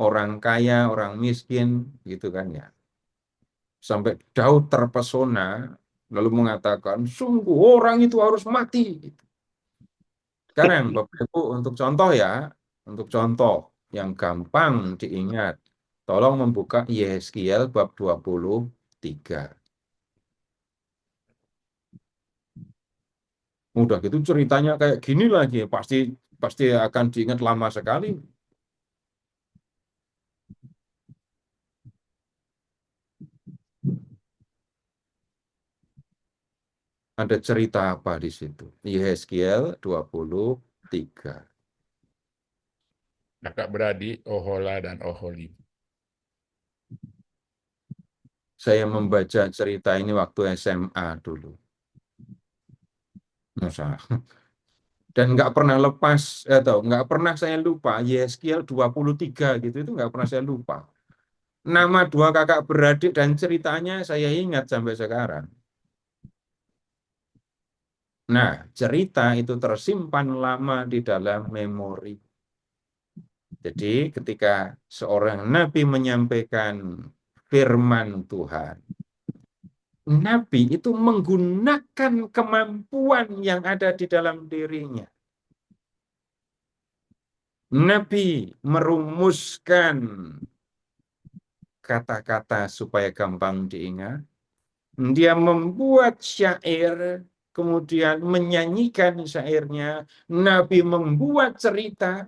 Speaker 3: orang kaya, orang miskin, gitu kan ya. Sampai Daud terpesona, lalu mengatakan, sungguh orang itu harus mati. Sekarang Bapak Ibu untuk contoh ya, untuk contoh yang gampang diingat, tolong membuka Yeskiel bab 23. Udah gitu ceritanya kayak gini lagi, pasti akan diingat lama sekali. Ada cerita apa di situ? Yeskiel 23.
Speaker 6: Kakak beradik Ohola dan Oholib.
Speaker 3: Saya membaca cerita ini waktu SMA dulu. Masa. Dan nggak pernah lepas, atau nggak pernah saya lupa, Yeskiel 23 gitu, itu nggak pernah saya lupa. Nama dua kakak beradik dan ceritanya saya ingat sampai sekarang. Nah, cerita itu tersimpan lama di dalam memori. Jadi ketika seorang nabi menyampaikan firman Tuhan, nabi itu menggunakan kemampuan yang ada di dalam dirinya. Nabi merumuskan kata-kata supaya gampang diingat. Dia membuat syair, kemudian menyanyikan syairnya. Nabi membuat cerita,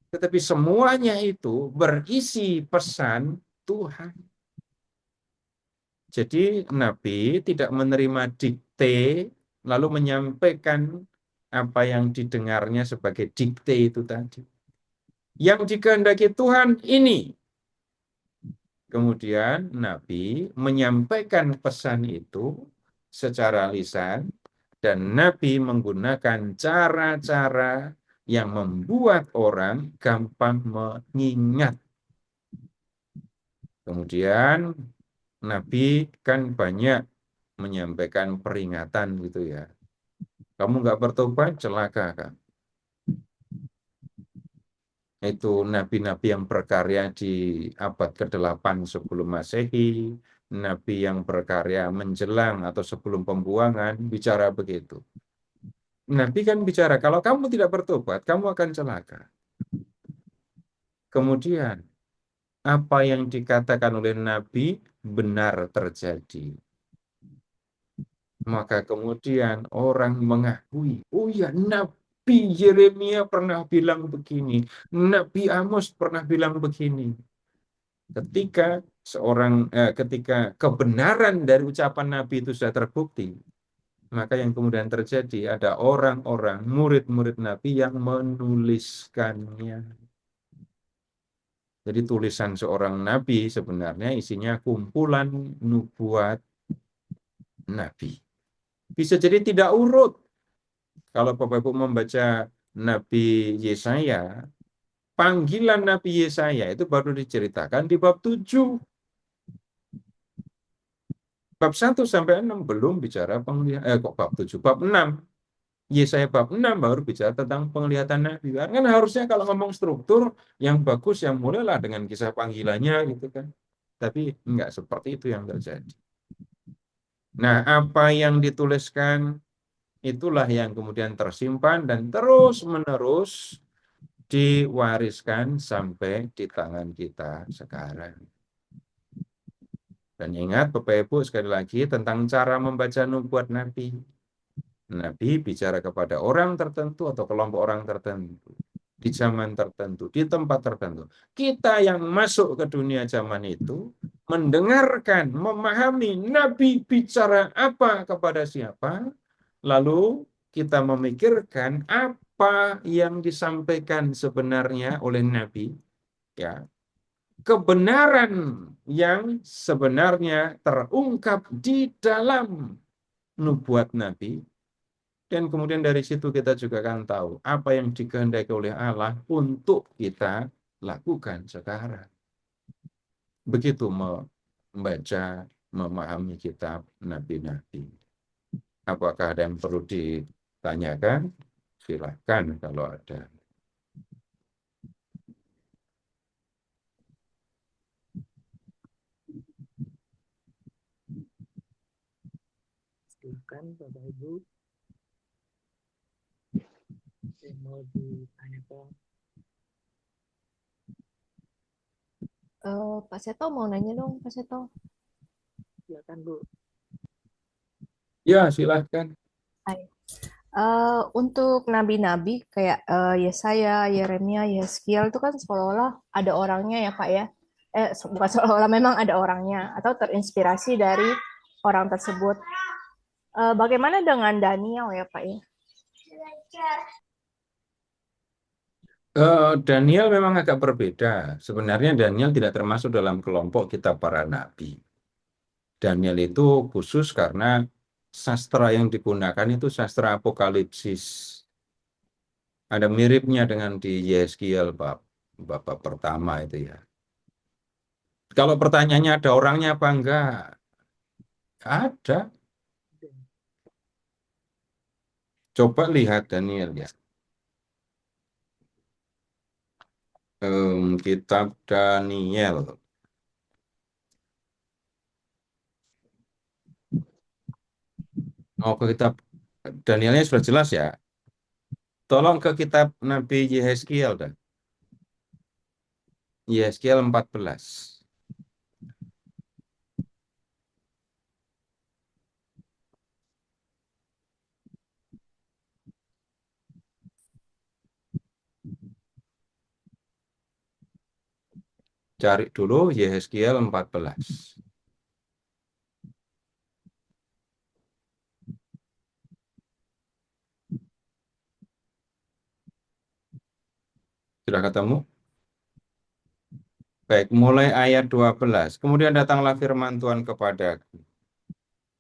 Speaker 3: tetapi semuanya itu berisi pesan Tuhan. Jadi Nabi tidak menerima dikte, lalu menyampaikan apa yang didengarnya sebagai dikte itu tadi. Yang dikehendaki Tuhan ini. Kemudian Nabi menyampaikan pesan itu secara lisan, dan Nabi menggunakan cara-cara yang membuat orang gampang mengingat. Kemudian Nabi kan banyak menyampaikan peringatan gitu ya. Kamu nggak bertobat, celaka kan. Itu nabi-nabi yang berkarya di abad ke-8 sebelum Masehi, nabi yang berkarya menjelang atau sebelum pembuangan, bicara begitu. Nabi kan bicara, kalau kamu tidak bertobat, kamu akan celaka. Kemudian, apa yang dikatakan oleh Nabi benar terjadi. Maka kemudian orang mengakui, oh ya, Nabi Yeremia pernah bilang begini, Nabi Amos pernah bilang begini. Ketika ketika kebenaran dari ucapan Nabi itu sudah terbukti, maka yang kemudian terjadi ada orang-orang murid-murid Nabi yang menuliskannya. Jadi tulisan seorang Nabi sebenarnya isinya kumpulan nubuat Nabi. Bisa jadi tidak urut. Kalau Bapak Ibu membaca Nabi Yesaya, panggilan Nabi Yesaya itu baru diceritakan di bab 7. Bab 1 sampai 6 belum bicara penglihatan, kok bab 7, bab 6. Yesaya bab 6 baru bicara tentang penglihatan Nabi. Kan harusnya kalau ngomong struktur yang bagus, yang mulailah dengan kisah panggilannya gitu kan. Tapi enggak seperti itu yang terjadi. Nah, apa yang dituliskan itulah yang kemudian tersimpan dan terus-menerus diwariskan sampai di tangan kita sekarang. Dan ingat Bapak Ibu sekali lagi tentang cara membaca nubuat Nabi. Nabi bicara kepada orang tertentu atau kelompok orang tertentu, di zaman tertentu, di tempat tertentu. Kita yang masuk ke dunia zaman itu, mendengarkan, memahami Nabi bicara apa kepada siapa, lalu kita memikirkan apa yang disampaikan sebenarnya oleh Nabi, ya, kebenaran yang sebenarnya terungkap di dalam nubuat Nabi. Dan kemudian dari situ kita juga akan tahu apa yang dikehendaki oleh Allah untuk kita lakukan sekarang. Begitu membaca, memahami kitab Nabi-Nabi. Apakah ada yang perlu ditanyakan? Silakan kalau ada.
Speaker 1: Silakan Bapak Ibu. Yang mau ditanyakan.
Speaker 7: Pak Seto mau nanya dong, Pak Seto.
Speaker 1: Silakan Bu.
Speaker 3: Ya, silakan.
Speaker 7: Hai. Untuk nabi-nabi kayak Yesaya, Yeremia, Yeskiel itu kan seolah-olah ada orangnya ya Pak ya. Bukan seolah-olah, memang ada orangnya atau terinspirasi dari orang tersebut. Bagaimana dengan Daniel ya Pak ya?
Speaker 3: Daniel memang agak berbeda. Sebenarnya Daniel tidak termasuk dalam kelompok kitab para nabi. Daniel itu khusus karena sastra yang digunakan itu sastra apokalipsis. Ada miripnya dengan di Yeskiel bab pertama itu ya. Kalau pertanyaannya ada orangnya apa enggak? Ada. Coba lihat Daniel ya. Kitab Daniel. Oh, ke kitab Danielnya sudah jelas ya. Tolong ke kitab Nabi Yehezkiel dah. Yehezkiel 14. Cari dulu Yehezkiel 14. Sudah ketemu? Baik, mulai ayat 12. Kemudian datanglah firman Tuhan kepadaku.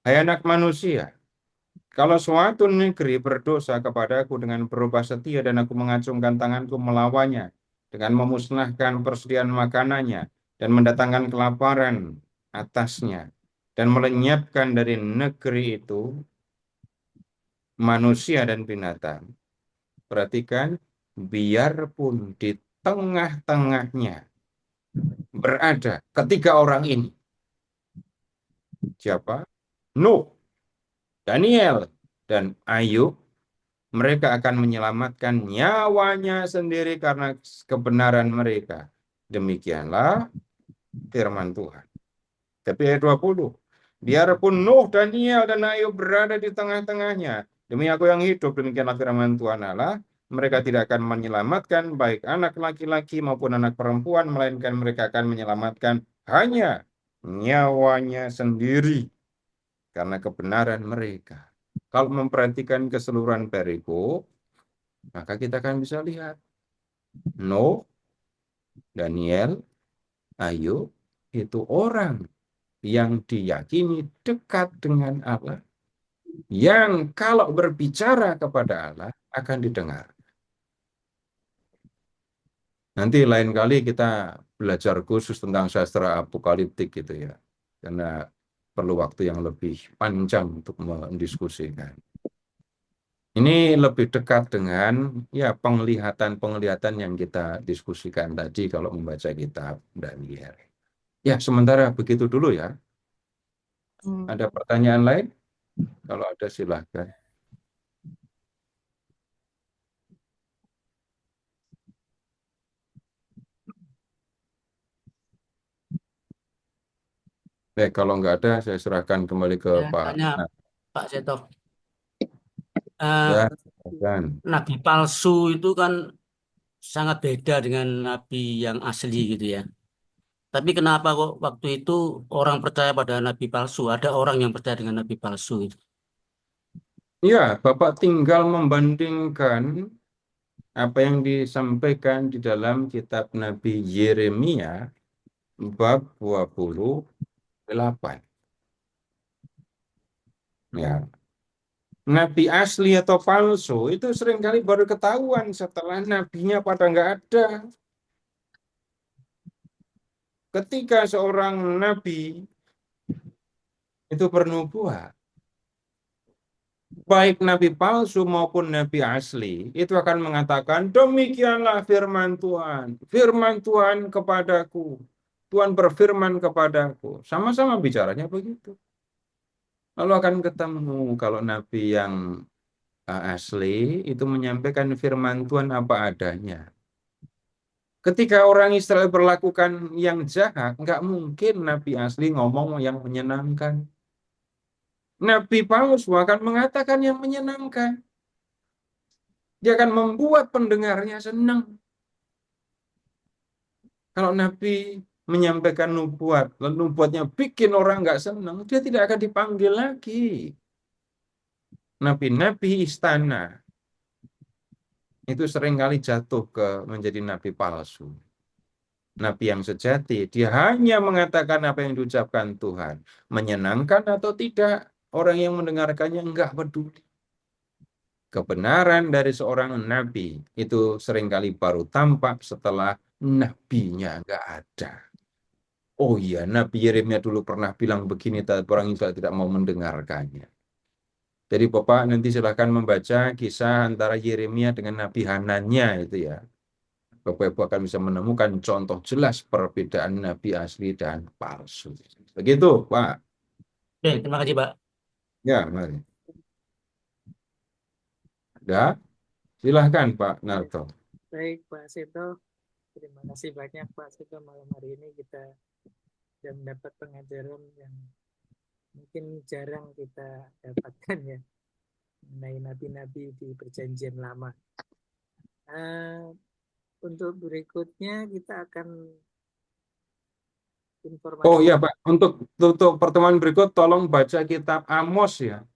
Speaker 3: Hai anak manusia, kalau suatu negeri berdosa kepadaku dengan berubah setia dan aku mengacungkan tanganku melawannya dengan memusnahkan persediaan makanannya dan mendatangkan kelaparan atasnya dan melenyapkan dari negeri itu manusia dan binatang. Perhatikan, biarpun di tengah-tengahnya berada ketiga orang ini. Siapa? Nuh, Daniel, dan Ayub. Mereka akan menyelamatkan nyawanya sendiri karena kebenaran mereka. Demikianlah firman Tuhan. Tapi ayat 20. Biarpun Nuh, Daniel, dan Ayub berada di tengah-tengahnya, demi aku yang hidup, demikianlah firman Tuhan Allah, mereka tidak akan menyelamatkan baik anak laki-laki maupun anak perempuan, melainkan mereka akan menyelamatkan hanya nyawanya sendiri karena kebenaran mereka. Kalau memperhatikan keseluruhan perikop, maka kita akan bisa lihat Nuh, Daniel, Ayub itu orang yang diyakini dekat dengan Allah, yang kalau berbicara kepada Allah akan didengar. Nanti lain kali kita belajar khusus tentang sastra apokaliptik gitu ya, karena perlu waktu yang lebih panjang untuk mendiskusikan. Ini lebih dekat dengan ya penglihatan-penglihatan yang kita diskusikan tadi kalau membaca kitab Daniel. Ya, sementara begitu dulu ya. Ada pertanyaan lain? Kalau ada silahkan. Baik, kalau nggak ada, saya serahkan kembali ke
Speaker 9: Ya,
Speaker 3: Pak.
Speaker 9: tanya Pak Seto.
Speaker 3: Ya,
Speaker 9: Eh,
Speaker 3: silakan.
Speaker 9: nabi palsu itu kan sangat beda dengan nabi yang asli gitu ya. Tapi kenapa kok waktu itu orang percaya pada nabi palsu? Ada orang yang percaya dengan nabi palsu itu.
Speaker 3: Ya, Bapak tinggal membandingkan apa yang disampaikan di dalam kitab Nabi Yeremia bab 28. Ya. Nabi asli atau palsu itu seringkali baru ketahuan setelah nabinya pada nggak ada. Ketika seorang nabi itu bernubuat, baik nabi palsu maupun nabi asli, itu akan mengatakan, demikianlah firman Tuhan. Firman Tuhan kepadaku. Tuhan berfirman kepadaku. Sama-sama bicaranya begitu. Lalu akan ketemu kalau nabi yang asli itu menyampaikan firman Tuhan apa adanya. Ketika orang Israel berlakukan yang jahat, nggak mungkin nabi asli ngomong yang menyenangkan. Nabi palsu akan mengatakan yang menyenangkan. Dia akan membuat pendengarnya senang. Kalau nabi menyampaikan nubuat, lalu nubuatnya bikin orang nggak senang, dia tidak akan dipanggil lagi. Nabi-nabi istana itu seringkali jatuh ke menjadi nabi palsu. Nabi yang sejati, dia hanya mengatakan apa yang diucapkan Tuhan. Menyenangkan atau tidak, orang yang mendengarkannya enggak peduli. Kebenaran dari seorang nabi itu seringkali baru tampak setelah nabinya enggak ada. Oh iya, Nabi Yeremia dulu pernah bilang begini, tapi orang Israel tidak mau mendengarkannya. Jadi Bapak nanti silahkan membaca kisah antara Yeremia dengan Nabi Hananya itu ya. Bapak Ibu akan bisa menemukan contoh jelas perbedaan nabi asli dan palsu. Begitu, Pak.
Speaker 9: Oke, terima kasih, Pak.
Speaker 3: Ya, mari. Ada? Silahkan, Pak Narto.
Speaker 1: Baik, Pak Seto. Terima kasih banyak, Pak Seto. Malam hari ini kita sudah mendapat pengajaran yang mungkin jarang kita dapatkan ya, mengenai nabi-nabi di Perjanjian Lama. Untuk berikutnya kita akan informasi.
Speaker 3: Oh iya, Pak. Untuk pertemuan berikut, tolong baca kitab Amos ya.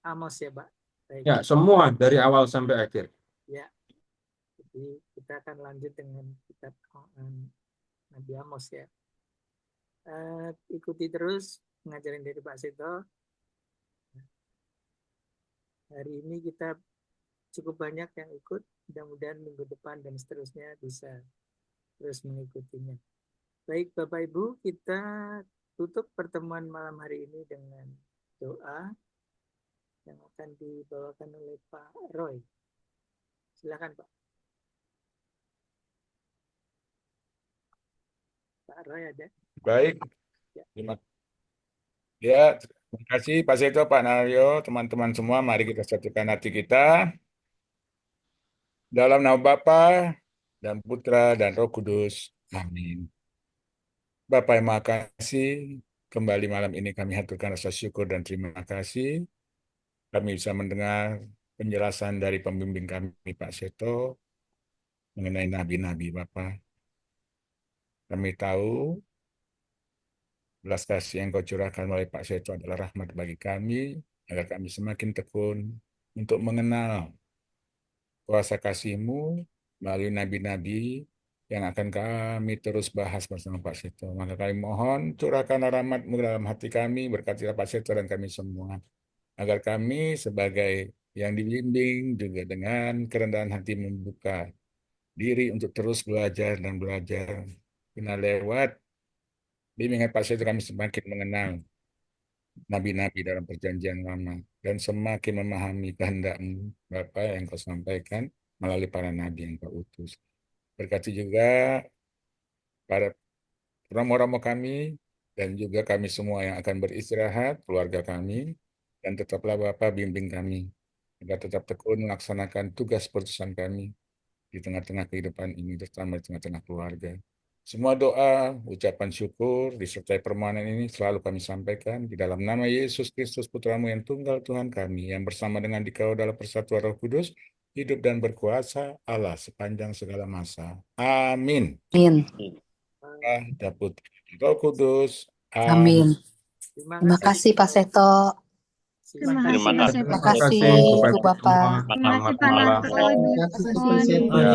Speaker 1: Amos ya, Pak. Baik.
Speaker 3: Ya, semua dari awal sampai akhir.
Speaker 1: Ya. Jadi kita akan lanjut dengan kitab Nabi Amos ya. Ikuti terus pengajaran dari Pak Seto. Hari ini kita cukup banyak yang ikut. Mudah-mudahan minggu depan dan seterusnya bisa terus mengikutinya. Baik Bapak Ibu, kita tutup pertemuan malam hari ini dengan doa yang akan dibawakan oleh Pak Roy. Silakan Pak. Pak Roy ada?
Speaker 6: Baik. Ya, terima kasih Pak Seto, Pak Naryo, teman-teman semua. Mari kita satukan hati kita. Dalam nama Bapa dan Putra dan Roh Kudus. Amin. Bapak yang Maha Kasih, kembali malam ini kami haturkan rasa syukur dan terima kasih. Kami bisa mendengar penjelasan dari pembimbing kami Pak Seto mengenai nabi-nabi Bapak. Kami tahu belas kasih yang kau curahkan melalui Pak Seto adalah rahmat bagi kami, agar kami semakin tekun untuk mengenal kuasa kasih-Mu melalui nabi-nabi yang akan kami terus bahas bersama Pak Seto. Maka kami mohon curahkan rahmat-Mu dalam hati kami, berkatilah Pak Seto dan kami semua, agar kami sebagai yang dibimbing juga dengan kerendahan hati membuka diri untuk terus belajar dan belajar. Karena lewat bimbingan Pak Seto kami semakin mengenal nabi-nabi dalam perjanjian lama dan semakin memahami kehendak-Mu Bapa yang Kau sampaikan melalui para nabi yang Kau utus. Berkati juga para romo-romo kami dan juga kami semua yang akan beristirahat, keluarga kami, dan tetaplah Bapa bimbing kami agar tetap tekun melaksanakan tugas perutusan kami di tengah-tengah kehidupan ini, terutama di tengah-tengah keluarga. Semua doa, ucapan syukur, disertai permohonan ini selalu kami sampaikan di dalam nama Yesus Kristus Putra-Mu yang tunggal Tuhan kami, yang bersama dengan Dikau dalam persatuan Roh Kudus, hidup dan berkuasa Allah sepanjang segala masa. Amin.
Speaker 10: Amin.
Speaker 6: Dan Putra Roh Kudus.
Speaker 10: Amin. Terima kasih Pak Seto.
Speaker 5: Terima
Speaker 4: Terima
Speaker 5: kasih Pak
Speaker 4: kasih.
Speaker 5: Seto.
Speaker 10: Terima kasih
Speaker 3: Bapak
Speaker 10: Ibu
Speaker 3: Ibu
Speaker 10: Bapak.
Speaker 3: semua.
Speaker 5: Terima kasih
Speaker 3: Selamat
Speaker 5: Pak
Speaker 3: malam.
Speaker 5: Narto, Ibu
Speaker 8: Terima kasih Pak
Speaker 5: Puan.
Speaker 8: Seto.
Speaker 3: Ya.